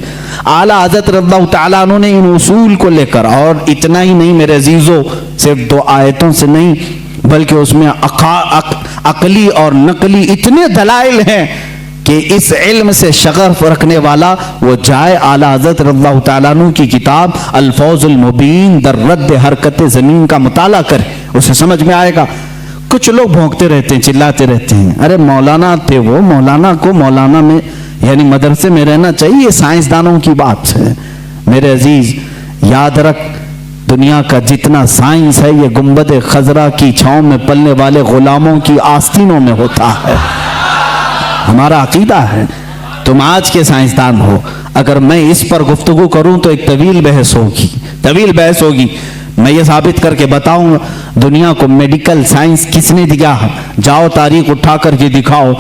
اعلیٰ حضرت رضی اللہ تعالیٰ عنہ نے ان اصول کو لے کر, اور اتنا ہی نہیں میرے عزیزو, صرف 2 آیتوں سے نہیں بلکہ اس میں عقلی اور نقلی اتنے دلائل ہیں کہ اس علم سے شغف رکھنے والا وہ جائے اعلیٰ حضرت رضی اللہ تعالیٰ عنہ کی کتاب الفوز المبین در رد حرکت زمین کا مطالعہ کرے, اسے سمجھ میں آئے گا. کچھ لوگ بھونکتے رہتے ہیں, چلاتے رہتے ہیں, ارے مولانا تھے وہ, مولانا کو مولانا میں یعنی مدرسے میں رہنا چاہیے. یہ سائنسدانوں کی بات ہے. میرے عزیز یاد رکھ, دنیا کا جتنا سائنس ہے یہ گنبد خضرا کی چھاؤں میں پلنے والے غلاموں کی آستینوں میں ہوتا ہے. ہمارا عقیدہ ہے. تم آج کے سائنسدان ہو, اگر میں اس پر گفتگو کروں تو ایک طویل بحث ہوگی. میں یہ ثابت کر کے بتاؤں دنیا کو میڈیکل سائنس کس نے دیا. جاؤ تاریخ اٹھا کر کے دکھاؤ.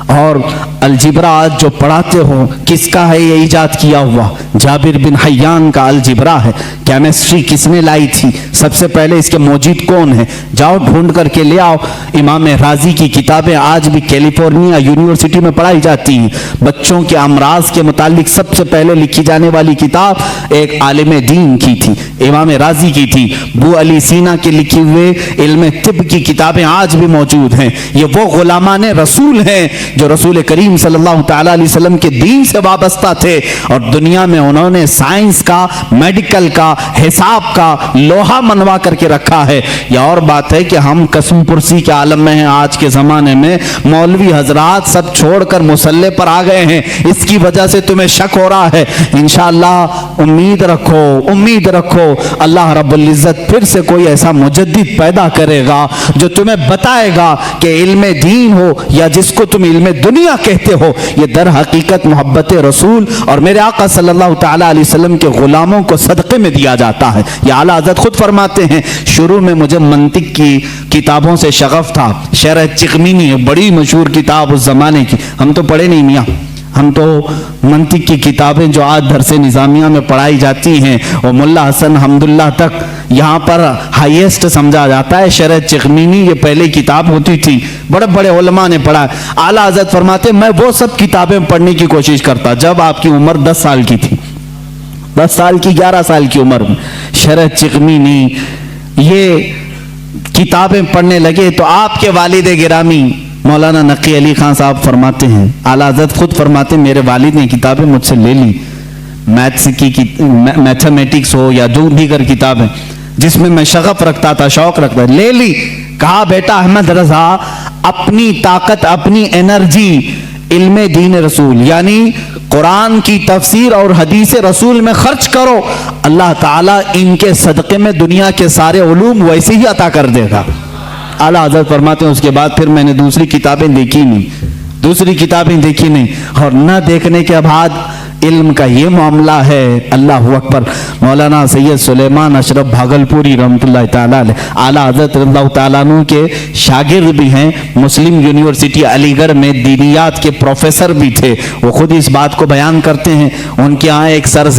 اور الجبرا آج جو پڑھاتے ہو کس کا ہے یہ ایجاد کیا ہوا؟ جابر بن حیان کا الجبرا ہے. کیمسٹری کس نے لائی تھی؟ سب سے پہلے اس کے موجد کون ہے؟ جاؤ ڈھونڈ کر کے لے آؤ. امام رازی کی کتابیں آج بھی کیلیفورنیا یونیورسٹی میں پڑھائی جاتی ہیں. بچوں کے امراض کے متعلق سب سے پہلے لکھی جانے والی کتاب ایک عالم دین کی تھی, امام رازی کی تھی. بو علی سینا کے لکھی ہوئے علم طب کی کتابیں آج بھی موجود ہیں. یہ وہ غلامان رسول ہیں جو رسول کریم صلی اللہ تعالیٰ علیہ وسلم کے دین سے وابستہ تھے, اور دنیا میں انہوں نے سائنس کا, میڈیکل کا, حساب کا لوہا منوا کر کے رکھا ہے. یہ اور بات ہے کہ ہم قسم پرسی کے عالم میں ہیں. آج کے زمانے میں مولوی حضرات سب چھوڑ کر مسلح پر آ گئے ہیں. اس کی وجہ سے تمہیں شک ہو رہا ہے. انشاءاللہ امید رکھو اللہ رب العزت پھر سے کوئی ایسا مجدد پیدا کرے گا جو تمہیں بتائے گا کہ علم دین ہو یا جس کو تم علم دنیا کہتے ہو, یہ در حقیقت محبت رسول اور میرے آقا صلی اللہ تعالیٰ علیہ وسلم کے غلاموں کو صدقے میں دیا جاتا ہے. یہ اعلیٰ حضرت خود فرماتے ہیں شروع میں مجھے منطق کی کتابوں سے شغف تھا. شرح چغمینی بڑی مشہور کتاب اس زمانے کی, ہم تو پڑھے نہیں میاں. ہم تو منطق کی کتابیں جو آج درس نظامیہ میں پڑھائی جاتی ہیں وہ ملا حسن حمداللہ تک یہاں پر ہائیسٹ سمجھا جاتا ہے. شرح چغمینی یہ پہلے کتاب ہوتی تھی, بڑے بڑے علماء نے پڑھا. اعلیٰ حضرت فرماتے میں وہ سب کتابیں پڑھنے کی کوشش کرتا جب آپ کی عمر 10 سال کی تھی, 10 سال کی 11 سال کی عمر میں. شرح چغمینی یہ کتابیں پڑھنے لگے تو آپ کے والد گرامی مولانا نقی علی خان صاحب فرماتے ہیں, اعلیٰ حضرت خود فرماتے ہیں میرے والد نے کتابیں مجھ سے لے لی, میتھس کی میتھمیٹکس ہو یا جو دیگر کتابیں جس میں میں شغف رکھتا تھا, شوق رکھتا تھا, لے لی. کہا بیٹا احمد رضا اپنی طاقت, اپنی انرجی علم دین رسول یعنی قرآن کی تفسیر اور حدیث رسول میں خرچ کرو, اللہ تعالیٰ ان کے صدقے میں دنیا کے سارے علوم ویسے ہی عطا کر دے گا. اعلیٰ حضرت فرماتے ہیں اس کے بعد پھر میں نے دوسری کتابیں دیکھی نہیں, اور نہ دیکھنے کے بعد علم کا یہ معاملہ ہے. اللہ اکبر. مولانا سید سلیمان اشرف بھاگلپوری رحمۃ اللہ تعالیٰ علیہ اعلیٰ حضرت رضی اللہ تعالیٰ عنہ کے شاگرد بھی ہیں, مسلم یونیورسٹی علی گڑھ میں دینیات کے پروفیسر بھی تھے. وہ خود اس بات کو بیان کرتے ہیں. ان کے ہاں ایک سر